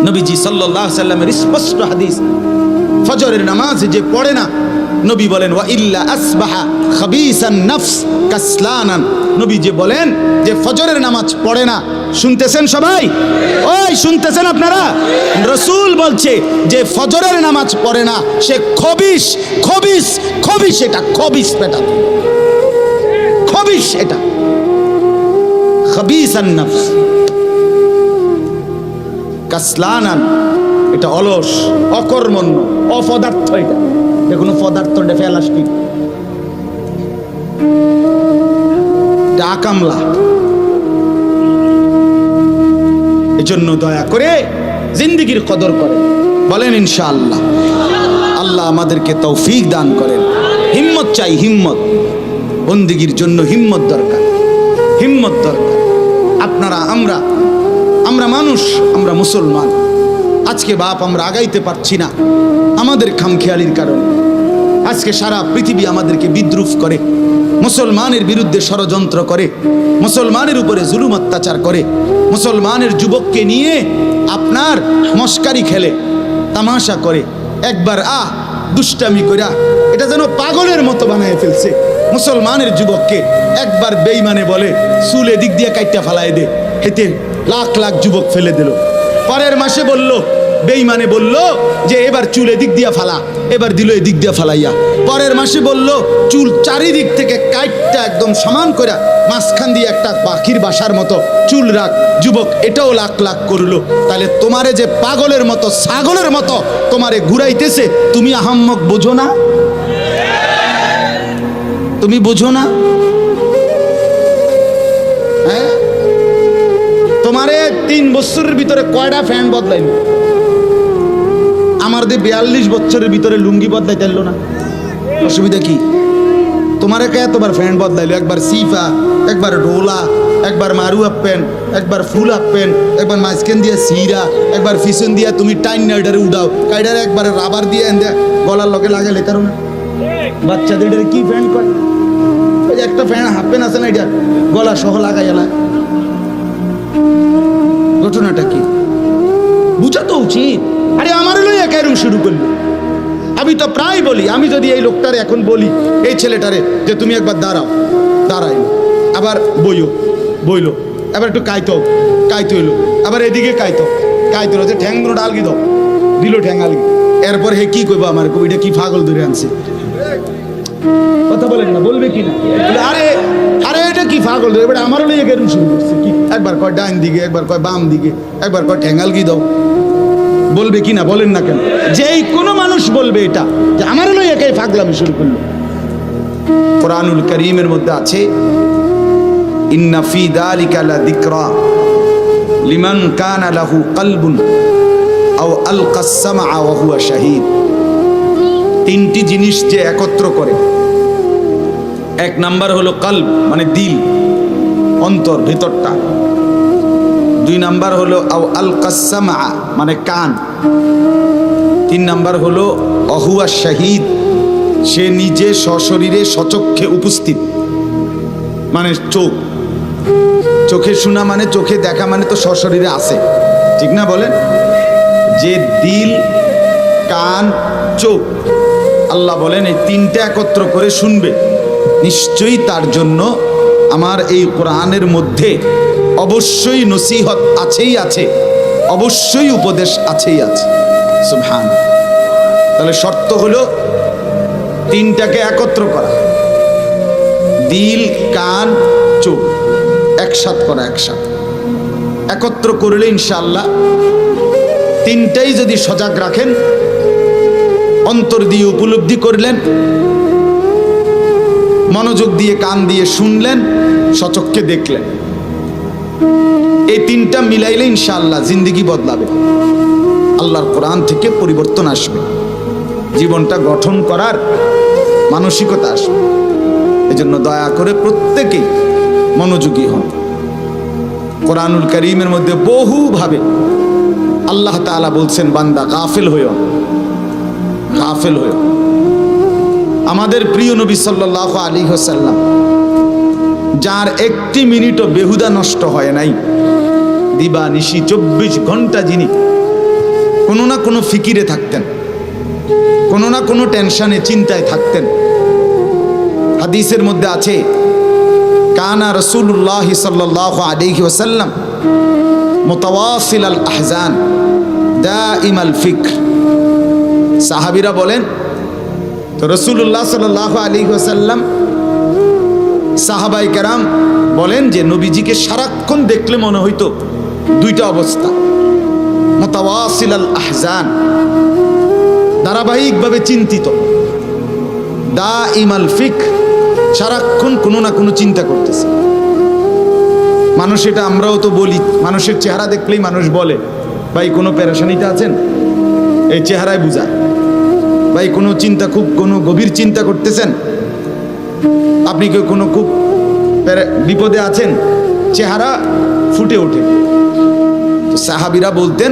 নবীজি সাল্লাল্লাহু আলাইহি সাল্লামের স্পষ্ট হাদিস, ফজরের নামাজ যে পড়ে না, নবী বলেন ওয়া ইল্লা আসবাহা খাবিসান নফস কাসলানান। নবী যে বলেন যে ফজরের নামাজ পড়ে না, শুনতেছেন সবাই? ওই শুনতেছেন আপনারা? রাসূল বলছে যে ফজরের নামাজ পড়ে না, সে খবিস, খবিস, খবিস, এটা খবিস বেটা, খবিস, এটা খাবিসান নফস কাসলানান, এটা অলস, অকর্মণ্য, অপদার্থ। এটা যে কোনো পদার্থটা ফেলাস্টিক, এটা আকামলা। এজন্য দয়া করে জিন্দেগির কদর করেন, বলেন ইনশাআল্লাহ। আল্লাহ আমাদেরকে তৌফিক দান করেন। হিম্মত চাই, হিম্মত। বন্দেগীর জন্য হিম্মত দরকার, হিম্মত দরকার। আপনারা, আমরা মানুষ, আমরা মুসলমান। আজকে বাপ আমরা আগাইতে পারছি না আমাদের খামখেয়ালির কারণে। আজকে সারা পৃথিবী আমাদেরকে বিদ্রুপ করে, মুসলমানের বিরুদ্ধে ষড়যন্ত্র করে, মুসলমানের উপরে জুলুম অত্যাচার করে, মুসলমানের যুবককে নিয়ে আপনার মস্কারি খেলে, তামাশা করে, একবার দুষ্টামি কইরা এটা যেন পাগলের মতো বানায় ফেলছে। মুসলমানের যুবককে একবার বেঈমানে বলে চুল এদিক দিয়ে কাইটা ফালাই দে, হেতে লাখ লাখ যুবক ফেলে দিল। পরের মাসে বলল, বেঈমানে বলল যে এবার চুল এদিক দিয়া ফালা, এবার দিল এদিক দিয়া ফালাইয়া। পরের মাসে বলল চুল চারিদিক থেকে কাইটটা একদম সমান করে মাঝখান দিয়ে একটা পাখির বাসার মতো চুল রাখ। যুবক এটাও লাখ লাখ করলো। তাহলে তোমারে যে পাগলের মতো, ছাগলের মতো তোমারে ঘুরাইতেছে, তুমি আহাম্মক বোঝো না? তুমি বোঝো না? হ্যাঁ, তোমারে 3 বছরের ভিতরে কয়টা ফ্যান বদলাইল? আমার দিয়ে 42 বছরের ভিতরে লুঙ্গি বদলাইতে পারলো না। অসুবিধা কি? তোমারে কে এতবার ফ্যান বদলাইলো? একবার সিফা, একবার রোলা, একবার মারু আপ প্যান্ট, একবার ফুল আপ প্যান্ট, একবার মাঝখান দিয়ে সিরা, একবার ফিসন দিয়া তুমি টাইন নাইডারে উড়াও, কাইডারে একবার রাবার দিয়ে এনে গলার লগে লাগালে কারণ বাচ্চাদের এটারে কি ফ্যান করে? ওই একটা ফ্যান হাফ প্যান্ট আছে না, এটা গলা সহ লাগাই এলা। ঘটনাটা কি বুঝা তো উচিত। আরে আমার লইয়া কেরম শুরু করলো? আমি তো প্রায় বলি, আমি যদি এই লোকটারে এখন বলি, এই ছেলেটারে যে তুমি একবার দাঁড়াও, দাঁড়াই, আবার বইলো, আবার একটু কাইতো হইলো, আবার এদিকে কাইতো হচ্ছে ঠ্যাং দুটো আলগি দাও, দিল ঠ্যাং আলগি। এরপর হে কি কইবো আমার, কবিটা কি পাগল ধরে আনছে, কথা বলেন না, বলবে কি না? আরে আরে এটা কি পাগল ধরে, এবার আমারও লইয়া কেরম শুরু করছে, কি একবার কয় ডান দিকে, একবার কয় বাম দিকে, একবার কয় ঠ্যাং আলগি দাও, বলবে কি না? বলেন না কেন? যেই কোনো মানুষ বলবে এটা যে আমারও লইয়া কে পাগলামি শুরু করলো। কোরআনুল কারীমের মধ্যে আছে, ইন্না ফি যালিকা লাযিকরা লিমান কানা লাহু কলবুন আও আলকাস সামআ ওয়া হুয়া শাহীদ। তিনটি জিনিস যে একত্র করে, এক নাম্বার হলো কলব মানে দিল, অন্তর, ভিতরটা। দুই নাম্বার হলো আও আলকাস সামআ মানে কান। তিন নাম্বার হলো ওয়া হুয়া শাহীদ, সে নিজে সশরীরে সচক্ষে উপস্থিত, মানে চোখে শোনা মানে চোখে দেখা মানে তো সশরীরে আছে, ঠিক না বলেন? যে দিল, কান, চোখ, আল্লাহ বলেন এই তিনটা একত্র করে শুনবে, নিশ্চয়ই তার জন্য আমার এই কোরআনের মধ্যে অবশ্যই নসিহত আছেই আছে, অবশ্যই উপদেশ আছেই আছে। সুবহান। তাহলে শর্ত হলো তিনটাকে একত্র করা, দিল, কান, চোখ একসাথ করা, একত্র করলে ইনশাআল্লাহ তিনটাই যদি সজাগ রাখেন, অন্তর দিয়ে উপলব্ধি করলেন, মনোযোগ দিয়ে কান দিয়ে শুনলেন, সচক্ষে দেখলেন, এই তিনটা মিলাইলে ইনশাআল্লাহ জিন্দেগি বদলাবে, আল্লাহর কোরআন থেকে পরিবর্তন আসবে, জীবনটা গঠন করার মানসিকতা আসবে। এজন্য দয়া করে প্রত্যেকেই মনোযোগী হন। কোরআনুল কারীমের মধ্যে বহুভাবে আল্লাহ তাআলা বলছেন, বান্দা গাফিল হইও। আমাদের প্রিয় নবী সাল্লাল্লাহু আলাইহি ওয়াসাল্লাম, যার একটি মিনিটও বেহুদা নষ্ট হয় নাই, দিবা নিশি 24 ঘন্টা যিনি কোনো না কোনো ফিকিরে থাকতেন, কোনো না কোনো টেনশনে চিন্তায় থাকতেন। হাদিসের মধ্যে আছে, কানা রাসূলুল্লাহ সাল্লাল্লাহু আলাইহি ওয়াসাল্লাম মুতাওয়াসিল আল আহজান দাইম আল ফিক্র। সাহাবীরা বলেন, তো রাসূলুল্লাহ সাল্লাল্লাহু আলাইহি ওয়াসাল্লাম, সাহাবায়ে কেরাম বলেন যে নবীজিকে সারাক্ষণ দেখলে মনে হইতো দুইটা অবস্থা, মুতাওয়াসিল আল আহজান ধারাবাহিকভাবে চিন্তিত, দাইম আল ফিক্র সারাক্ষণ কোনো না কোনো চিন্তা করতেছে। মানুষ, এটা আমরাও তো বলি, মানুষের চেহারা দেখলেই মানুষ বলে, ভাই কোনো পেরেশানিতে আছেন, এই চেহারায় বুঝা। ভাই কোনো চিন্তা, খুব কোনো গভীর চিন্তা করতেছেন, আপনি কেউ কোনো খুব বিপদে আছেন, চেহারা ফুটে ওঠে। সাহাবীরা বলতেন,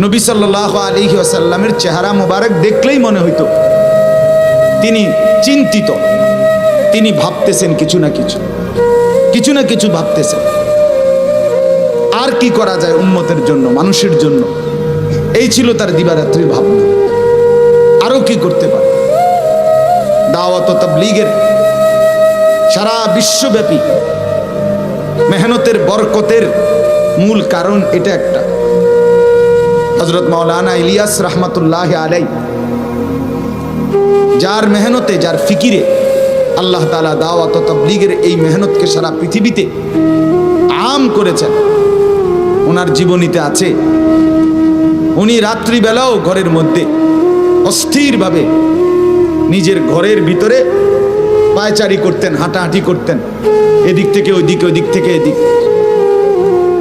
নবী সাল্লাল্লাহু আলাইহি ওয়াসাল্লামের চেহারা মোবারক দেখলেই মনে হইতো তিনি চিন্তিত, তিনি ভাবতেছেন কিছু না কিছু ভাবতেছেন। আর কি করা যায় উম্মতের জন্য, মানুষের জন্য, এই ছিল তার দিবারাত্রির ভাবনা। আরো কি করতে পারে? দাওয়াত ও তাবলীগের সারা বিশ্বব্যাপী মেহনতের বরকতের মূল কারণ এটা একটা। হযরত মাওলানা ইলিয়াস রাহমাতুল্লাহ আলাইহি, যার মেহনতে, যার ফিকিরে আল্লাহ তাআলা দাওয়াত ও তাবলীগের এই মেহনতকে সারা পৃথিবীতে আম করেছেন, ওনার জীবনীতে আছে, উনি রাত্রিবেলাও ঘরের মধ্যে অস্থিরভাবে নিজের ঘরের ভিতরে পায়চারি করতেন, হাঁটাহাঁটি করতেন, এদিক থেকে ওইদিক, ওইদিক থেকে এদিক।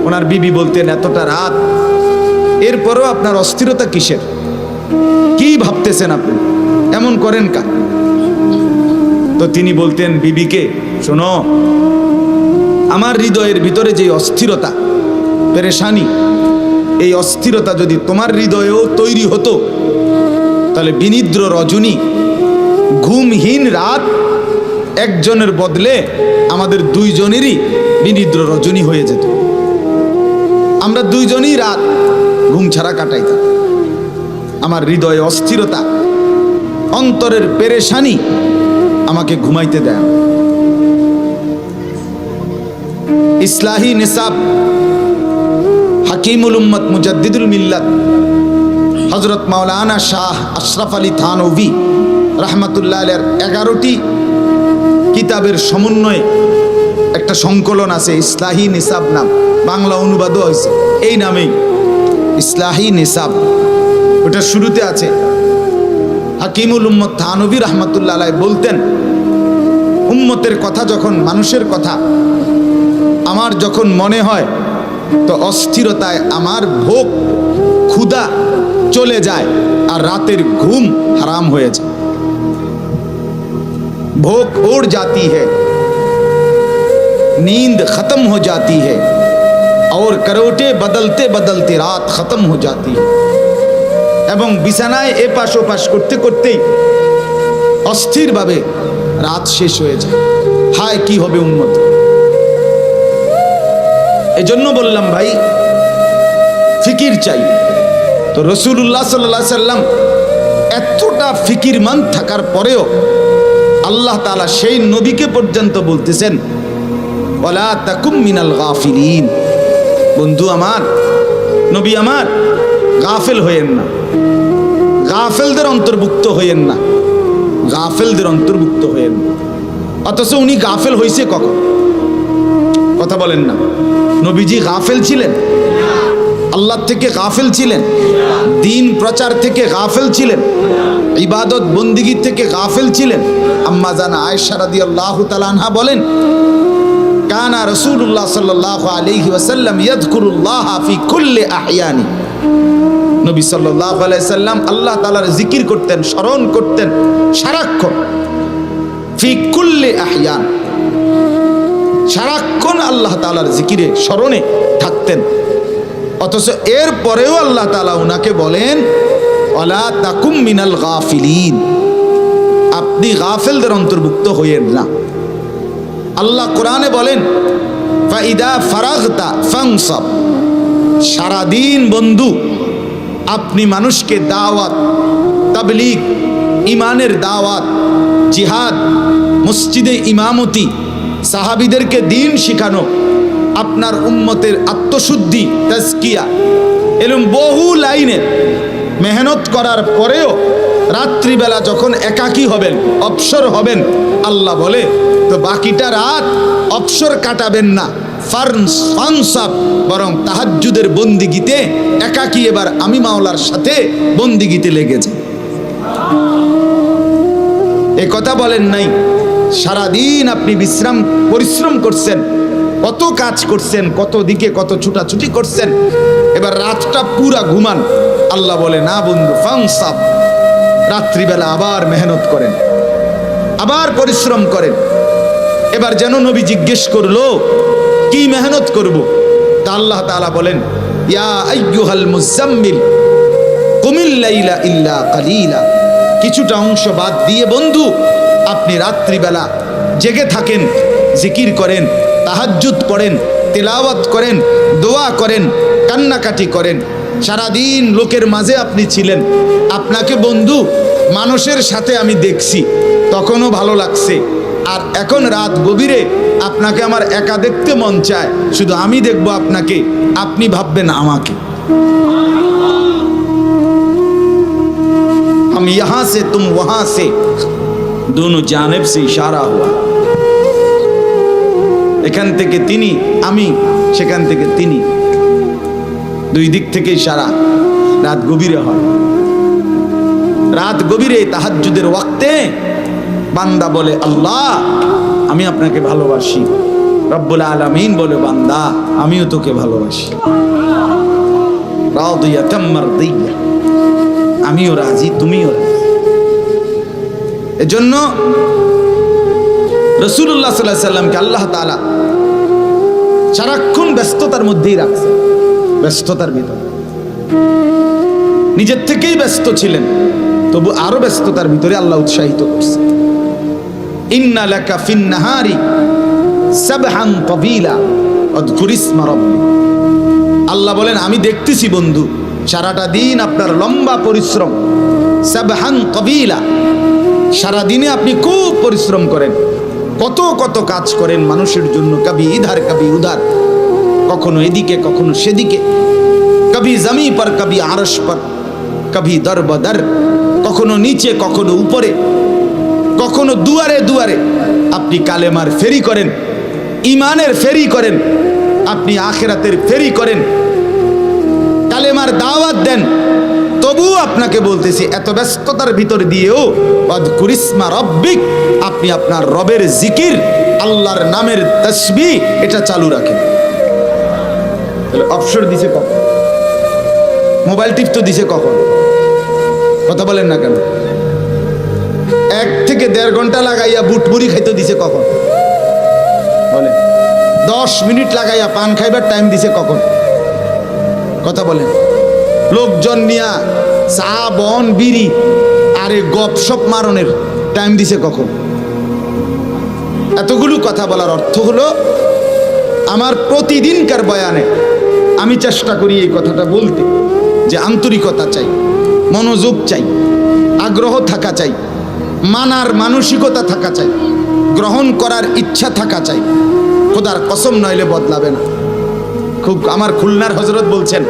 ওনার বিবি বলতেন, এতটা রাত, এরপরও আপনার অস্থিরতা কিসের? কি ভাবতেছেন আপনি? এমন করেন কা? তো তিনি বলতেন বিবিকে, শোনো, আমার হৃদয়ের ভিতরে যে অস্থিরতা, পেরেশানি, এই অস্থিরতা যদি তোমার হৃদয়েও তৈরি হতো, তাহলে বিনিদ্র রজনী, ঘুমহীন রাত, একজনের বদলে আমাদের দুইজনেরই বিনিদ্র রজনী হয়ে যেত। আমরা দুইজনই রাত ঘুম ছাড়া কাটাইতাম। আমার হৃদয়ে অস্থিরতা, অন্তরের পেরেশানি আমাকে ঘুমাইতে দেয়। ইসলাহি নিসাব হাকিমুল উম্মত মুজাদ্দিদুল মিল্লাত হযরত মাওলানা শাহ আশরাফ আলী থানভী রাহমাতুল্লাহ আলাইহির 11টি কিতাবের সমন্বয়ে একটা সংকলন আছে, ইসলাহি নিসাব নাম, বাংলা অনুবাদও হয়েছে এই নামেই, ইসলাহি নিসাব। ওটা শুরুতে আছে হাকিমুল উম্মত থানভী রাহমাতুল্লাহ আলাইহি বলতেন, উম্মতের কথা যখন, মানুষের কথা আমার যখন মনে হয়, তো অস্থিরতায় আমার ভোগ ক্ষুধা চলে যায় আর রাতের ঘুম হারাম হয়ে যায়। भूख उड़ जाती है, नींद खत्म हो जाती है और करवटे बदलते बदलते रात खत्म हो जाती है। এবং বিছানায় এপাশ ওপাশ করতে করতেই অস্থির ভাবে রাত শেষ হয়ে যায়। হায় কি হবে উম্মত। এজন্য বললাম ভাই, ফিকির চাই। তো রাসূলুল্লাহ সাল্লাল্লাহু আলাইহি সাল্লাম এতটা ফিকিরমান থাকার পরেও আল্লাহ তাআলা সেই নবীকে পর্যন্ত বলতেছেন, ওয়ালা তাকুম মিনাল গাফিলিন, বন্ধু আমার, নবী আমার, গাফেল হইয়েন না, গাফেলদের অন্তর্ভুক্ত হইয়েন না, গাফেলদের অন্তর্ভুক্ত হইয়েন না। অথচ উনি গাফেল হইছে কখন? কথা বলেন না। নবীজি গাফেল ছিলেন? আল্লাহ থেকে গাফেল ছিলেন? দিন প্রচার থেকে গাফেল ছিলেন? ইবাদত বন্দিগি থেকে গাফেল ছিলেন? আম্মা জান আয়েশা রাদিয়াল্লাহু তাআলা আনহা বলেন, কানা রাসূলুল্লাহ সাল্লাল্লাহু আলাইহি ওয়াসাল্লাম ইয়াযকুরুল্লাহ ফি কুল্লি আহইয়ানি, নবী সাল্লাল্লাহু আলাইহি সাল্লাম আল্লাহ তাআলার জিকির করতেন, স্মরণ করতেন সারাক্ষণ। ফি কুল্লি আহইয়ান, সারাক্ষণ আল্লাহ তাআলার জিকিরে স্মরণে থাকতেন। অথচ এর পরেও আল্লাহ তাআলা উনাকে বলেন, ওয়ালা তাকুম মিনাল গাফিলিন, আপনি গাফেলদের অন্তর্ভুক্ত হইয়েন না। আল্লাহ কোরআনে বলেন, ফাইদা ফারাগতা ফানসাব, সারাদিন বন্ধু আপনি মানুষকে দাওয়াত, তাবলীগ, ইমানের দাওয়াত, জিহাদ, মসজিদে ইমামতি, সাহাবীদেরকে দ্বীন শিখানো, আপনার উম্মতের আত্মশুদ্ধি, তাজকিয়া, এরকম বহু লাইনে মেহনত করার পরেও রাত্রিবেলা যখন একাকী হবেন, অবসর হবেন, আল্লাহ বলে তো বাকিটা রাত অবসর কাটাবেন না, ফানসাব, বরং তাহাজ্জুদের বন্দিগিতে একাকী এবার আমি মাওলার সাথে বন্দিগিতে লেগে যান। এ কথা বলেন নাই সারাদিন আপনি পরিশ্রম করছেন, কত কাজ করছেন, কত দিকে কত ছুটাছুটি করছেন, এবার রাতটা পুরা ঘুমান। আল্লাহ বলে না বন্ধু, ফানসাব, রাত্রিবেলা আবার মেহনত করেন, আবার পরিশ্রম করেন। এবার যেন নবী জিজ্ঞেস করলো কি মেহনত করব? তা আল্লাহ তাআলা বলেন, ইয়া আইয়ুহাল মুজাম্মিল কুমিল লাইলা ইল্লা কালিলা, কিছুটা অংশ বাদ দিয়ে বন্ধু আপনি রাত্রিবেলা জেগে থাকেন, জিকির করেন, তাহাজ্জুদ পড়েন, তেলাওয়াত করেন, দোয়া করেন, কান্নাকাটি করেন। সারাদিন লোকের মাঝে আপনি ছিলেন, আপনাকে বন্ধু মানুষের সাথে আমি দেখছি, তখনও ভালো লাগছে, আর এখন রাত গভীরে আপনাকে আমার একা দেখতে মন চায়, শুধু আমি দেখবো আপনাকে, আপনি ভাববেন আমাকে। हम यहां से तुम वहां से, दोनों जानिब से इशारा हुआ, এখান থেকে তিনি, আমি সেখান থেকে তিনি, দুই দিক থেকে ইশারা। রাত গভীরে হয়, রাত গভীরে তাহাজ্জুদের ওয়াক্তে বান্দা বলে, আল্লাহ আমি আপনাকে ভালোবাসি। রব্বুল আলামিন বলে, বান্দা আমিও তোকে ভালোবাসি। রাদিয়াতাম মারদিয়া, আমিও রাজি, তুমিও রাজি। এজন্য রাসূলুল্লাহ সাল্লাল্লাহু আলাইহি সাল্লামকে আল্লাহ তাআলা সারাক্ষণ ব্যস্ততার মধ্যেই রাখছে, ব্যস্ততার ভিতর, নিজের থেকেই ব্যস্ত ছিলেন, তবু আরো ব্যস্ততার ভিতরে আল্লাহ উৎসাহিত করছে। ইন্না লাকা ফিন নাহারি সাবহান তাবিলা আযকুর ইসমা রাব্বি, আল্লাহ বলেন আমি দেখতেছি বন্ধু সারাটা দিন আপনার লম্বা পরিশ্রম, সাবহান তাবিলা, সারা দিনে আপনি খুব পরিশ্রম করেন, কত কত কাজ করেন মানুষের জন্য, কবি ইধার কবি উধার, কখনো এদিকে কখনো সেদিকে, কবি জমি পর কবি আরশ পর, কবি দর বদর, কখনো নিচে কখনো উপরে, কখনো দুয়ারে দুয়ারে। আপনি কালেমার ফেরি করেন, ইমানের ফেরি করেন, আপনি আখিরাতের ফেরি করেন, কালেমার দাওয়াত দেন। তবুও আপনাকে বলতেছি, এত ব্যস্ততার ভিতর দিয়েও ওয়াজকুরিসমা রব্বিক, আপনি আপনার রবের জিকির, আল্লাহর নামের তাসবিহ এটা চালু রাখেন। তাহলে অবসর দিছে কখন? মোবাইল টিপ তো দিছে কখন? কথা বলেন না কেন? 1 থেকে 1.5 ঘন্টা লাগাইয়া বুট মুড়ি খাইতে দিছে কখন? বলেন। 10 মিনিট লাগাইয়া পান খাইবার টাইম দিছে কখন? কথা বলেন। লোকজন নিয়া চা বন বিড়ি আরে গপসপ মারনের টাইম দিছে কখন? এতগুলো কথা বলার অর্থ হলো, আমার প্রতিদিনকার বয়ানে আমি চেষ্টা করি এই কথাটা বলতে, যে আন্তরিকতা চাই, মনোযোগ চাই, আগ্রহ থাকা চাই, মানার মানসিকতা থাকা চাই, গ্রহণ করার ইচ্ছা থাকা চাই। খোদার কসম নইলে বদলাবে না। খুব আমার খুলনার হযরত বলছেন,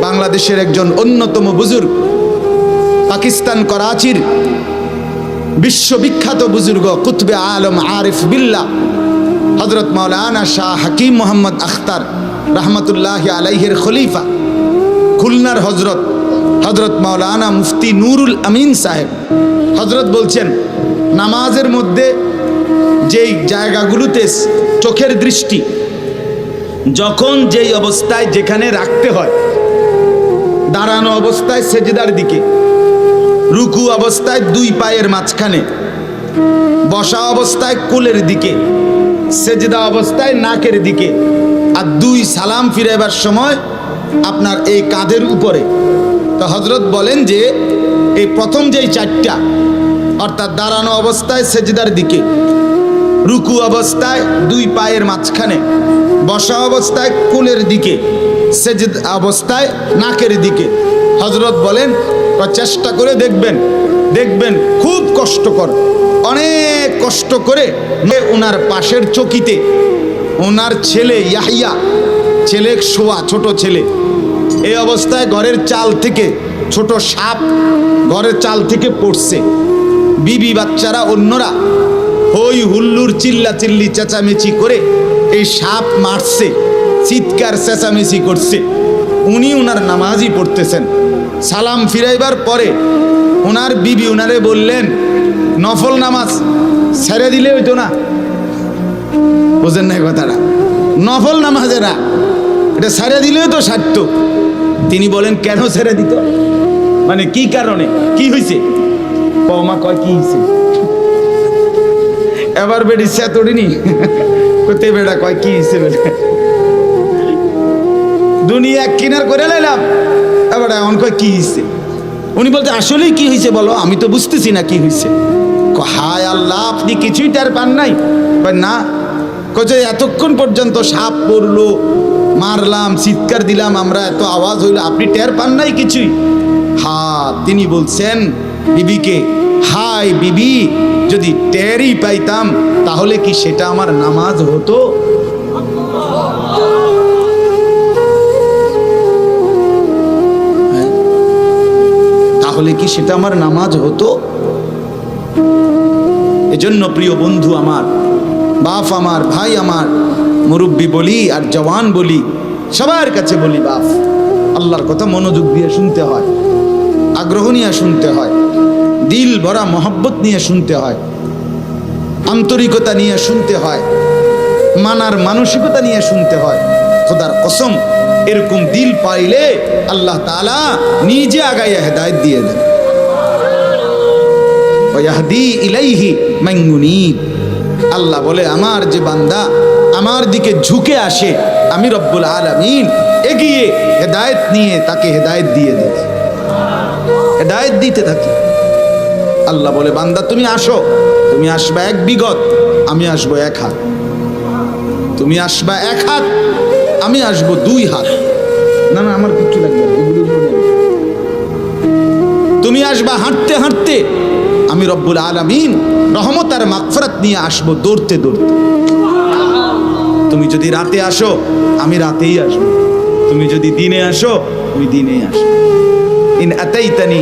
বাংলাদেশের একজন অন্যতম বুজুর্গ, পাকিস্তান করাচির বিশ্ববিখ্যাত বুজুর্গ কুতবে আলম আরিফ বিল্লাহ হযরত মাওলানা শাহ হাকিম মোহাম্মদ আখতার রহমতুল্লাহ আলাইহির খলিফা, খুলনার হযরত হযরত মাওলানা মুফতি নুরুল আমিন সাহেব হযরত বলছেন, নামাজের মধ্যে যেই জায়গাগুলোতে চোখের দৃষ্টি যখন যেই অবস্থায় যেখানে রাখতে হয়, দাঁড়ানো অবস্থায় সেজদার দিকে, রুকু অবস্থায় 2 পায়ের মাঝখানে, বসা অবস্থায় কোলের দিকে, সেজদা অবস্থায় নাকের দিকে, আর 2 সালাম ফিরাইবার সময় আপনার এই কাঁধের উপরে। তো হযরত বলেন যে এই প্রথম যেই 4টা, অর্থাৎ দাঁড়ানো অবস্থায় সেজদার দিকে, রুকু অবস্থায় 2 পায়ের মাঝখানে, বসা অবস্থায় কোলের দিকে, সেজদা অবস্থায় নাকের দিকে, হযরত বলেন চেষ্টা করে দেখবেন, দেখবেন খুব কষ্টকর, অনেক কষ্ট করে ওনার পাশের চকিতে ওনার ছেলে ইয়াহিয়া, ছেলে শোয়া, ছোট ছেলে, এই অবস্থায় ঘরের চাল থেকে ছোট সাপ ঘরের চাল থেকে পড়ছে। বিবি বাচ্চারা অন্যরা হই হুল্লুর চিল্লা চিল্লি চেঁচামেচি করে এই সাপ মারছে, চিৎকার চেঁচামেচি করছে। উনি ওনার নামাজই পড়তেছেন। সালাম ফিরাইবার পরে ওনার বিবি ওনারে বললেন, নফল নামাজ ছেড়ে দিলে হইতো না? বোঝেন না কথাটা? নফল নামাজেরা এটা ছেড়ে দিলেও তো সারত। তিনি বলেন, কেন ছেড়ে দিত? মানে কি কারণে, কি হয়েছে? বৌমা কয়, কি হয়েছে? এবার বেড়ি চেতড়িনি কোথায় বেড়া কয়, কি হয়েছে? বেড়া দুনিয়া কিনার করে লাইলাম, এবার এমন কয় কি হয়েছে? উনি বলতে, আসলেই কি হয়েছে বলো, আমি তো বুঝতেছি না কি হয়েছে। হায় আল্লাহ, আপনি কিছুই টের পান নাই? না। কচ্ছে এতক্ষণ পর্যন্ত সাপ পড়লো, মারলাম, চিৎকার দিলাম আমরা, এত আওয়াজ হইলো, আপনি টের পান নাই কিছুই? তিনি বলছেন বিবিকে, হায় বিবি, যদি টেরই পাইতাম তাহলে কি সেটা আমার নামাজ হতো? তাহলে কি সেটা আমার নামাজ হতো? এজন্য প্রিয় বন্ধু আমার, বাপ আমার, ভাই আমার, মুরব্বী বলি আর জওয়ান বলি, সবার কাছে বলি, বাপ, আল্লাহর কথা মনোযোগ দিয়ে শুনতে হয়, আগ্রহ নিয়ে শুনতে হয়, দিল ভরা মহব্বত নিয়ে শুনতে হয়, আন্তরিকতা নিয়ে শুনতে হয়, মানার মানসিকতা নিয়ে শুনতে হয়। খোদার কসম, এরকম দিল পাইলে আল্লাহ তাআলা নিজে আগাইয়া হেদায়েত দিয়ে দেন। ওয়াহদি ইলাইহি মান ইউনীব, আল্লাহ বলে, আমার যে বান্দা আমার দিকে ঝুঁকে আসে, আমি রব্বুল আলামিন এগিয়ে হেদায়েত নিয়ে তাকে হেদায়েত দিয়ে দেই, হেদায়েত দিতে থাকি। আল্লাহ বলে, বান্দা তুমি আসো, তুমি আসবা 1 বিঘত, আমি আসবো 1 হাত। তুমি আসবা 1 হাত, আমি আসবো 2 হাত। না না, আমার কিচ্ছু লাগবে না, তুমি আসবা হাঁটতে হাঁটতে, আমি রব্বুল আলামিন রহমত আর মাগফিরাত নিয়ে আসবো দৌড়তে দৌড়তে। তুমি যদি রাতে আসো আমি রাতেই আসবো, তুমি যদি দিনে আসো আমি দিনেই আসবো। In আতাইতানি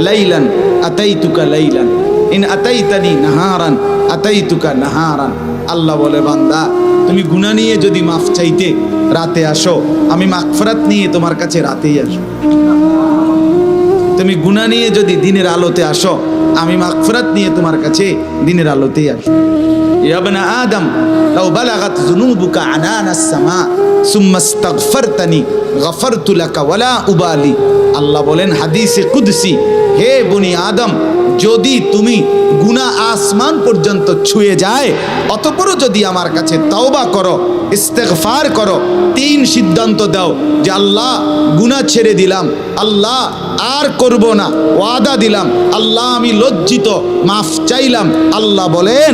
লাইলান আতাইতুকা লাইলান, in আতাইতানি নাহারান আতাইতুকা নাহারান। আল্লাহ বলে বান্দা তুমি গুনাহ নিয়ে যদি মাফ চাইতে রাতে আসো, আমি মাগফিরাত নিয়ে তোমার কাছে রাতেই আসবো। তুমি গুনাহ নিয়ে যদি দিনের আলোতে আসো, আমি মাগফিরাত নিয়ে তোমার কাছে দিনের আলোতেই আসবো। ইয়া ইবনা আদম লাউ বালাগাত যুনুবুকা আনানাস সামা সুম্মা ইস্তাগফারতানি গফারতু লাকা ওয়ালা উবালি। আল্লাহ বলেন হাদিসে কুদসি, হে বনি আদম, যদি তুমি গুনাহ আসমান পর্যন্ত ছুঁয়ে যায়, অতঃপর যদি আমার কাছে তওবা করো, ইস্তেগফার করো, 3 সিদ্ধান্ত দাও যে আল্লাহ গুনাহ ছেড়ে দিলাম, আল্লাহ আর করব না, ওয়াদা দিলাম, আল্লাহ আমি লজ্জিত, মাফ চাইলাম, আল্লাহ বলেন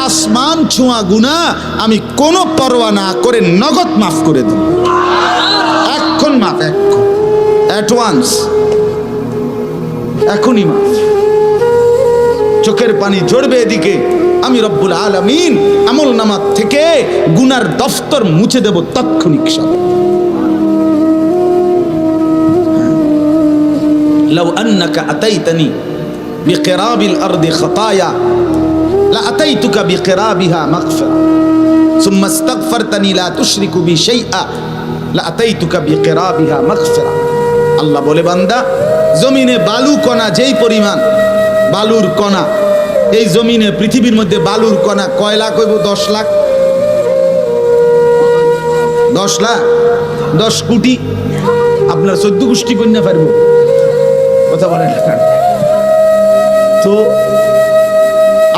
আসমান ছোঁয়া গুনাহ আমি কোনো পরোয়া না করে নগদ মাফ করে দেব। এখন মাফ, এখন অ্যাট ওয়ান্স, এখনই মাফ। চোখের পানি ঝরবে এদিকে, আমি রব্বুল আলামিন আমল নামাত থেকে গুনার দফতর মুছে দেব তাৎক্ষণিক সাথে। লাউ আন্নাকা আতাইতানি বিকিরাবিল আরদি খাতায়া লা আতাইতুকা বিকিরাবিহা মাগফিরা সুম্মা ইস্তাগফারতানি লা তুশরিকু বি শাইআ লা আতাইতুকা বিকিরাবিহা মাগফিরা। আল্লাহ বলে বান্দা জমিনে বালু কণা যেই পরিমাণ, বালুর কণা, এই জমিনে পৃথিবীর মধ্যে বালুর কণা কয় লাখ হইব? 10 লাখ, 10 লাখ, 10 কোটি। আপনার 14 গোষ্ঠী কন্যা পারবো কথা বলেন। তো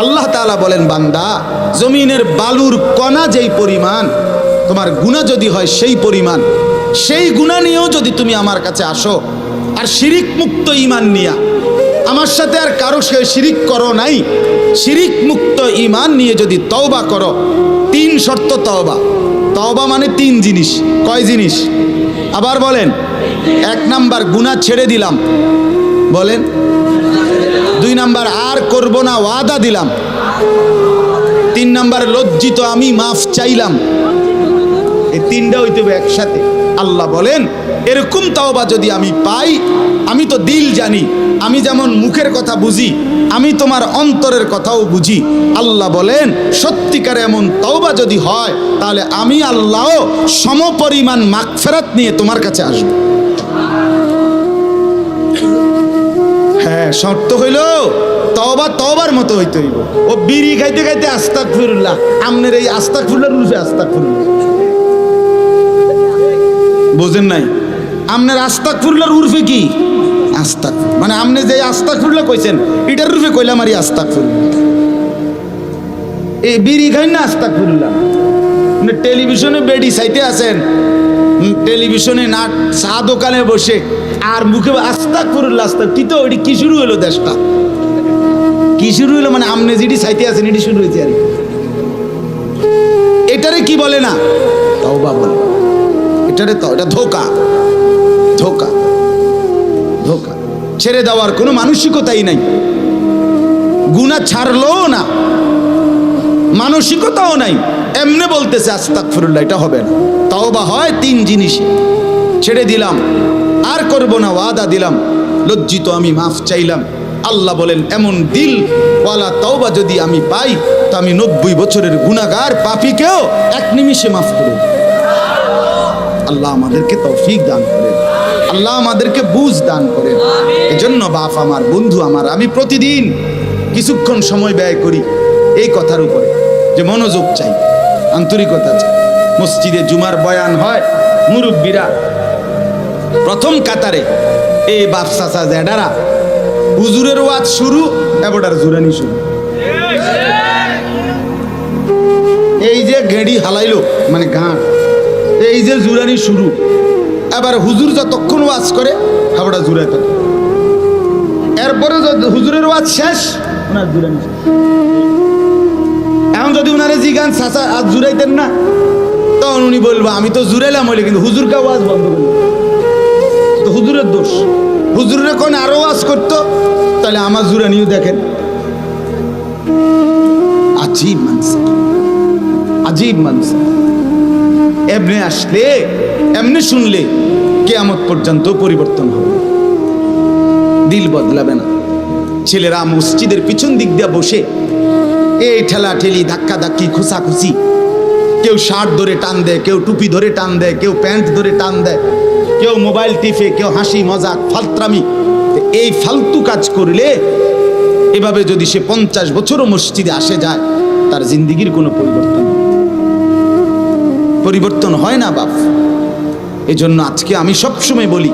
আল্লাহ তাআলা বলেন বান্দা জমিনের বালুর কণা যেই পরিমাণ, তোমার গুনাহ যদি হয় সেই পরিমাণ, সেই গুনাহ নিয়েও যদি তুমি আমার কাছে আসো আর শিরিক মুক্ত ঈমান নিয়া, আমার সাথে আর কারো সে শিরিক করো নাই, শিরিক মুক্ত ঈমান নিয়ে যদি তওবা করো, 3 শর্ত তওবা। তওবা মানে 3 জিনিস। কয় জিনিস? আবার বলেন। 1 নাম্বার গুনাহ ছেড়ে দিলাম, বলেন। 2 নাম্বার আর করব না, ওয়াদা দিলাম। 3 নাম্বার লজ্জিত, আমি মাফ চাইলাম। এই 3টা হইতে হবে একসাথে। আল্লাহ বলেন এরকম তওবা যদি আমি পাই, আমি তো দিল জানি, আমি যেমন মুখের কথা বুঝি, আমি তোমার অন্তরের কথাও বুঝি। আল্লাহ বলেন সত্যিকার এমন তওবা যদি হয়, তাহলে আমি আল্লাহ সমপরিমাণ মাগফিরাত নিয়ে তোমার কাছে আসব। হ্যাঁ, শর্ত হইল তওবা তওবার মতো হইতে হইব। ও বিড়ি খাইতে খাইতে আস্তাগফিরুল্লাহ, আমনের এই আস্তাগফিরুল্লাহর রূপে আস্তাগফিরুল্লাহ বোঝেন নাই? আপনার আস্তাগফিরুল্লাহর উর্ফে কি? আস্তাগফির মানে আপনি যে আস্তাগফিরুল্লাহ কইছেন এটার রূপে কইলাম আর আস্তাগফিরুল্লাহ। এই বিড়ি খাই না আস্তাগফিরুল্লাহ, মানে টেলিভিশনে বেডি চাইতে আছেন, টেলিভিশনে না চা দোকানে বসে আর মুখে আস্তাগফিরুল্লাহ আস্তাগফির। কি তো ওইটি কি শুরু হলো? দেশটা কি শুরু হলো? মানে আপনি যেটি চাইতে আছেন এটি শুরু হয়েছে। আর এটারে কি বলে না? তওবা বলে। এটারে তো এটা ধোঁকা, ধোঁকা, ধোঁকা। ছেড়ে দেওয়ার কোনো মানসিকতাই নাই, গুনাহ ছাড়লোও না, মানসিকতাও নাই, এমনি বলতেছে আস্তাগফিরুল্লাহ। এটা হবে না। তওবা হয় 3 জিনিসে। ছেড়ে দিলাম, আর করব না, ওয়াদা দিলাম, লজ্জিত, আমি মাফ চাইলাম। আল্লাহ বলেন এমন দিল ওয়ালা তওবা যদি আমি পাই, তো আমি 90 বছরের গুনাহগার পাপীকেও 1 নিমিষে মাফ করে দেব। আল্লাহ আমাদেরকে তৌফিক দান করেন, আল্লাহ আমাদেরকে বুঝ দান করেন। এজন্য বাপ আমার, বন্ধু আমার, আমি প্রতিদিন কিছুক্ষণ সময় ব্যয় করি এই কথার উপরে যে মনোযোগ চাই, আন্তরিকতা চাই। মসজিদে জুমার বয়ান হয়, মুরব্বীরা প্রথম কাতারে, এই বাপ চাচা জেডারা, হুজুরের ওয়াজ শুরু, এবারটার জুরানি শুরু। এই যে গেড়ি হালাইলো মানে গাঁট, এই যে জুরানি শুরু। এবার হুজুর যতক্ষণ ওয়াজ করে হাবড়া জুড়াই থাকে, এরপরে হুজুরের ওয়াজ শেষ, ওনার জুরানি শেষ। এখন যদি ওনারে জিগান চাচা আজ জুড়াইতেন না, তখন উনি বলবো আমি তো জুড়াইলাম হইলে, কিন্তু হুজুরকে ওয়াজ বন্ধ করলো, তো হুজুরের দোষ। হুজুরের কোন আরো ওয়াজ করতো, তাহলে আমার জুরানিও দেখেন, আজীব মানসার, আজীব মানসার। এমনি আসলে, এমনি শুনলে কিয়ামত পর্যন্ত পরিবর্তন হবে, দিল বদলাবে না। ছেলেরা মসজিদের পিছন দিক দিয়ে বসে এই ঠেলা ঠেলি, ধাক্কা ধাক্কি, খুসাখুসি, কেউ শার্ট ধরে টান দেয়, কেউ টুপি ধরে টান দেয়, কেউ প্যান্ট ধরে টান দেয়, কেউ মোবাইল টিপে, কেউ হাসি মজাক ফালত্রামি। এই ফালতু কাজ করলে এভাবে যদি সে 50 বছরও মসজিদে আসে যায়, তার জিন্দিগির কোনো পরিবর্তন হয় না বাপ। এজন্য আজকে আমি সবসময় বলি,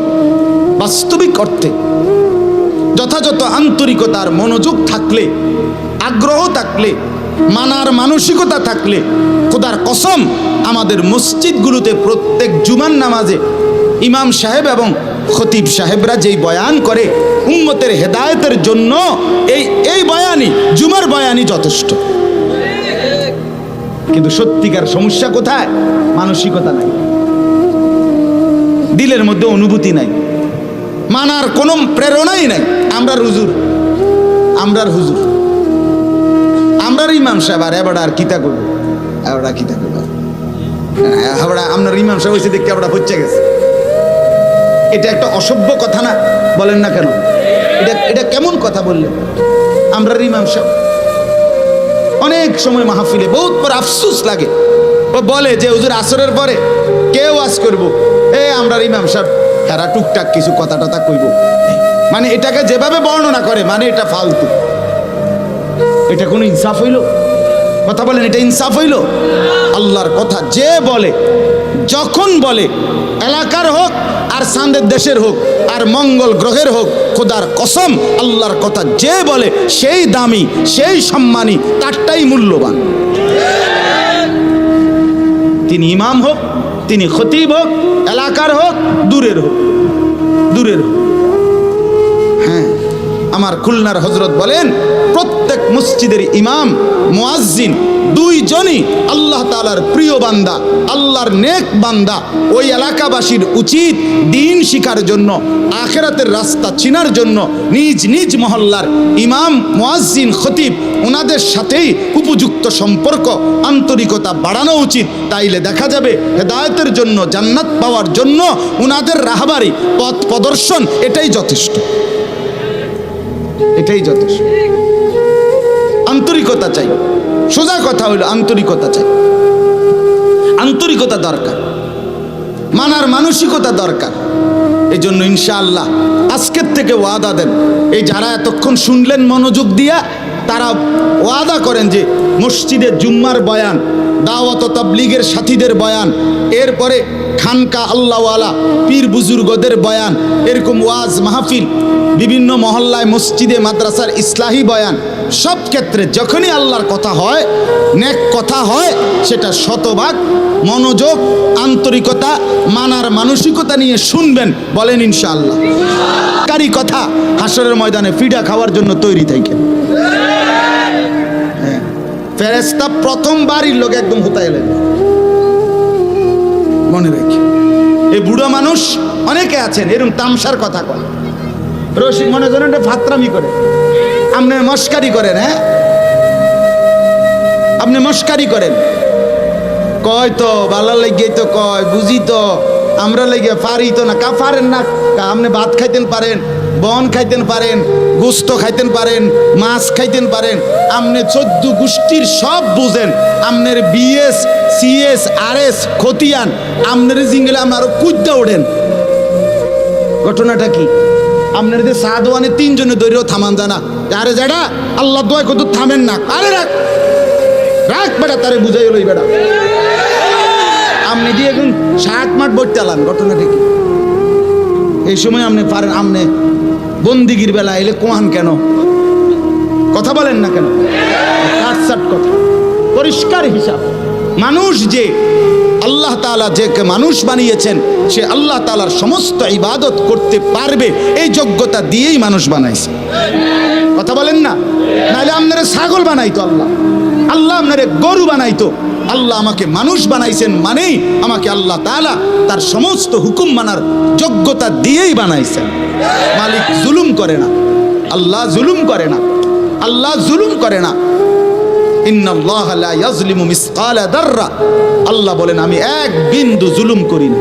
বাস্তবিক অর্থে যথাযথ আন্তরিকতার মনোযোগ থাকলে, আগ্রহ থাকলে, মানার মানসিকতা থাকলে, খোদার কসম আমাদের মসজিদগুলোতে প্রত্যেক জুমার নামাজে ইমাম সাহেব এবং খতিব সাহেবরা যেই বয়ান করে উম্মতের হেদায়েতের জন্য, এই বয়ানই, জুমার বয়ানই যথেষ্ট। কিন্তু সত্যিকার সমস্যা কোথায়? মানসিকতা নাই, দিলের মধ্যে অনুভূতি নাই, মানার কোনো প্রেরণাই নাই। আমরার হুজুর, আমরার ইমাম সাহেব, আর এবার আর কিতা করবো, এবার কিতা করবো, আপনার ইমাম সাহেব হয়েছে দেখতে আমরা হচ্ছে গেছে। এটা একটা অসভ্য কথা না? বলেন না কেন? এটা কেমন কথা বললেন? আমরার ইমাম সাহেব অনেক সময় মাহফিলে বহুত পর আফসোস লাগে, ও বলে যে হুজুর আসরের পরে কেউ ওয়াজ করবো, আমরার ইমাম সাহেব এরা টুকটাক কিছু কথা টথা কইব। মানে এটাকে যেভাবে বর্ণনা করে, মানে এটা ফালতু। এটা কোনো ইনসাফ হইল? কথা বলেন, এটা ইনসাফ হইল? আল্লাহর কথা যে বলে, যখন বলে, এলাকার হোক আর চাঁদের দেশের হোক আর মঙ্গল গ্রহের হোক, খোদার কসম আল্লাহর কথা যে বলে সেই দামি, সেই সম্মানী, তারটাই মূল্যবান। তিনি ইমাম হোক, তিনি খতিব হোক, এলাকার হোক, দূরের হোক। হ্যাঁ, আমার খুলনার হজরত বলেন, প্রত্যেক মসজিদের ইমাম, মুয়াজ্জিন দুইজনই আল্লাহ তাআলার প্রিয় বান্দা, আল্লাহর নেক বান্দা। ওই এলাকাবাসীর উচিত দ্বীন শিখার জন্য, আখিরাতের রাস্তা চিনার জন্য নিজ নিজ মহল্লার ইমাম, মুয়াজ্জিন, খতিব ওনাদের সাথেই উপযুক্ত সম্পর্ক, আন্তরিকতা বাড়ানো উচিত। তাইলে দেখা যাবে হেদায়েতের জন্য, জান্নাত পাওয়ার জন্য ওনাদের রাহবারি, পথ প্রদর্শন, এটাই যথেষ্ট। আন্তরিকতা চাই। সোজা কথা হইল আন্তরিকতা চাই, আন্তরিকতা দরকার, মানার মানসিকতা দরকার। এই জন্য ইনশাআল্লাহ আজকের থেকে ওয়াদা দেন, এই যারা এতক্ষণ শুনলেন মনোযোগ দিয়া, তারা ওয়াদা করেন যে মসজিদে জুম্মার বয়ান, দাওয়াত ও তাবলীগের সাথীদের বয়ান, এরপরে খানকা আল্লাহওয়ালা পীর বুজুর্গদের বয়ান, এরকম ওয়াজ মাহফিল, বিভিন্ন মহল্লায় মসজিদে মাদ্রাসার ইসলাহি বয়ান, সব ক্ষেত্রে যখনই আল্লাহর কথা হয়, নেক কথা হয়, সেটা শতভাগ মনোযোগ, আন্তরিকতা, মানার মানসিকতা নিয়ে শুনবেন। বলেন ইনশাআল্লাহ। কারি কথা হাসরের ময়দানে ফিডা খাওয়ার জন্য তৈরি থাকেন। হ্যাঁ, ফেরেশতা প্রথমবারই লোক একদম হুতায় লাগবে, মনে রেখে। এই বুড়ো মানুষ অনেকে আছেন এরকম তামসার কথা কয়, রসিক মনে করেন ফাতরামি করে, আপনি মস্কারি করেন। হ্যাঁ, আপনি মস্কারি করেন, কয় তো ভালো লাগে তো কয়, বুঝি তো, আমরা লেগে পারি তো না, কা পারেন না। আপনি ভাত খাইতেন পারেন, বন খাইতেন পারেন, গোস্ত খাইতেন পারেন, মাছ খাইতেন পারেন, আপনি 14 গোষ্ঠীর সব বুঝেন। আপনার বিএস, সিএস, আরএস খতিয়ান, আপনার জিঙ্গলে আপনারও কুদ্দা ওঠেন। ঘটনাটা কি? আপনার যে সাদওয়ানে 3 জনে দৈর্য থামান জানা, আরে যেটা আল্লাহ দোয়া কত থামেন না, আরে রাখ বেটা, তারে বুঝাই হলো বেটা, আপনি দিয়ে এখন 60 মাঠ বইতে আলান। ঘটনাটা কি? এই সময় আপনি পারেন, আপনি বন্দিগির বেলা এলে কোয়ান কেন? কথা বলেন না কেন? কাটসাট কথা, পরিষ্কার হিসাব। মানুষ যে আল্লাহ তাআলা যে মানুষ বানিয়েছেন, সে আল্লাহ তাআলার সমস্ত ইবাদত করতে পারবে, এই যোগ্যতা দিয়েই মানুষ বানাইছে। কথা বলেন না? নাহলে আপনারা ছাগল বানাইতো আল্লাহ, আল্লাহ আপনারে গরু বানাইতো। আল্লাহ আমাকে মানুষ বানাইছেন মানেই আমাকে আল্লাহ তাআলা তার সমস্ত হুকুম মানার যোগ্যতা দিয়েই বানাইছেন। মালিক জুলুম করে না, আল্লাহ জুলুম করে না, আল্লাহ জুলুম করে না। ইন্নাল্লাহা লা ইয়াজলিমু মিসকালা দাররা, আল্লাহ বলেন আমি এক বিন্দু জুলুম করি না।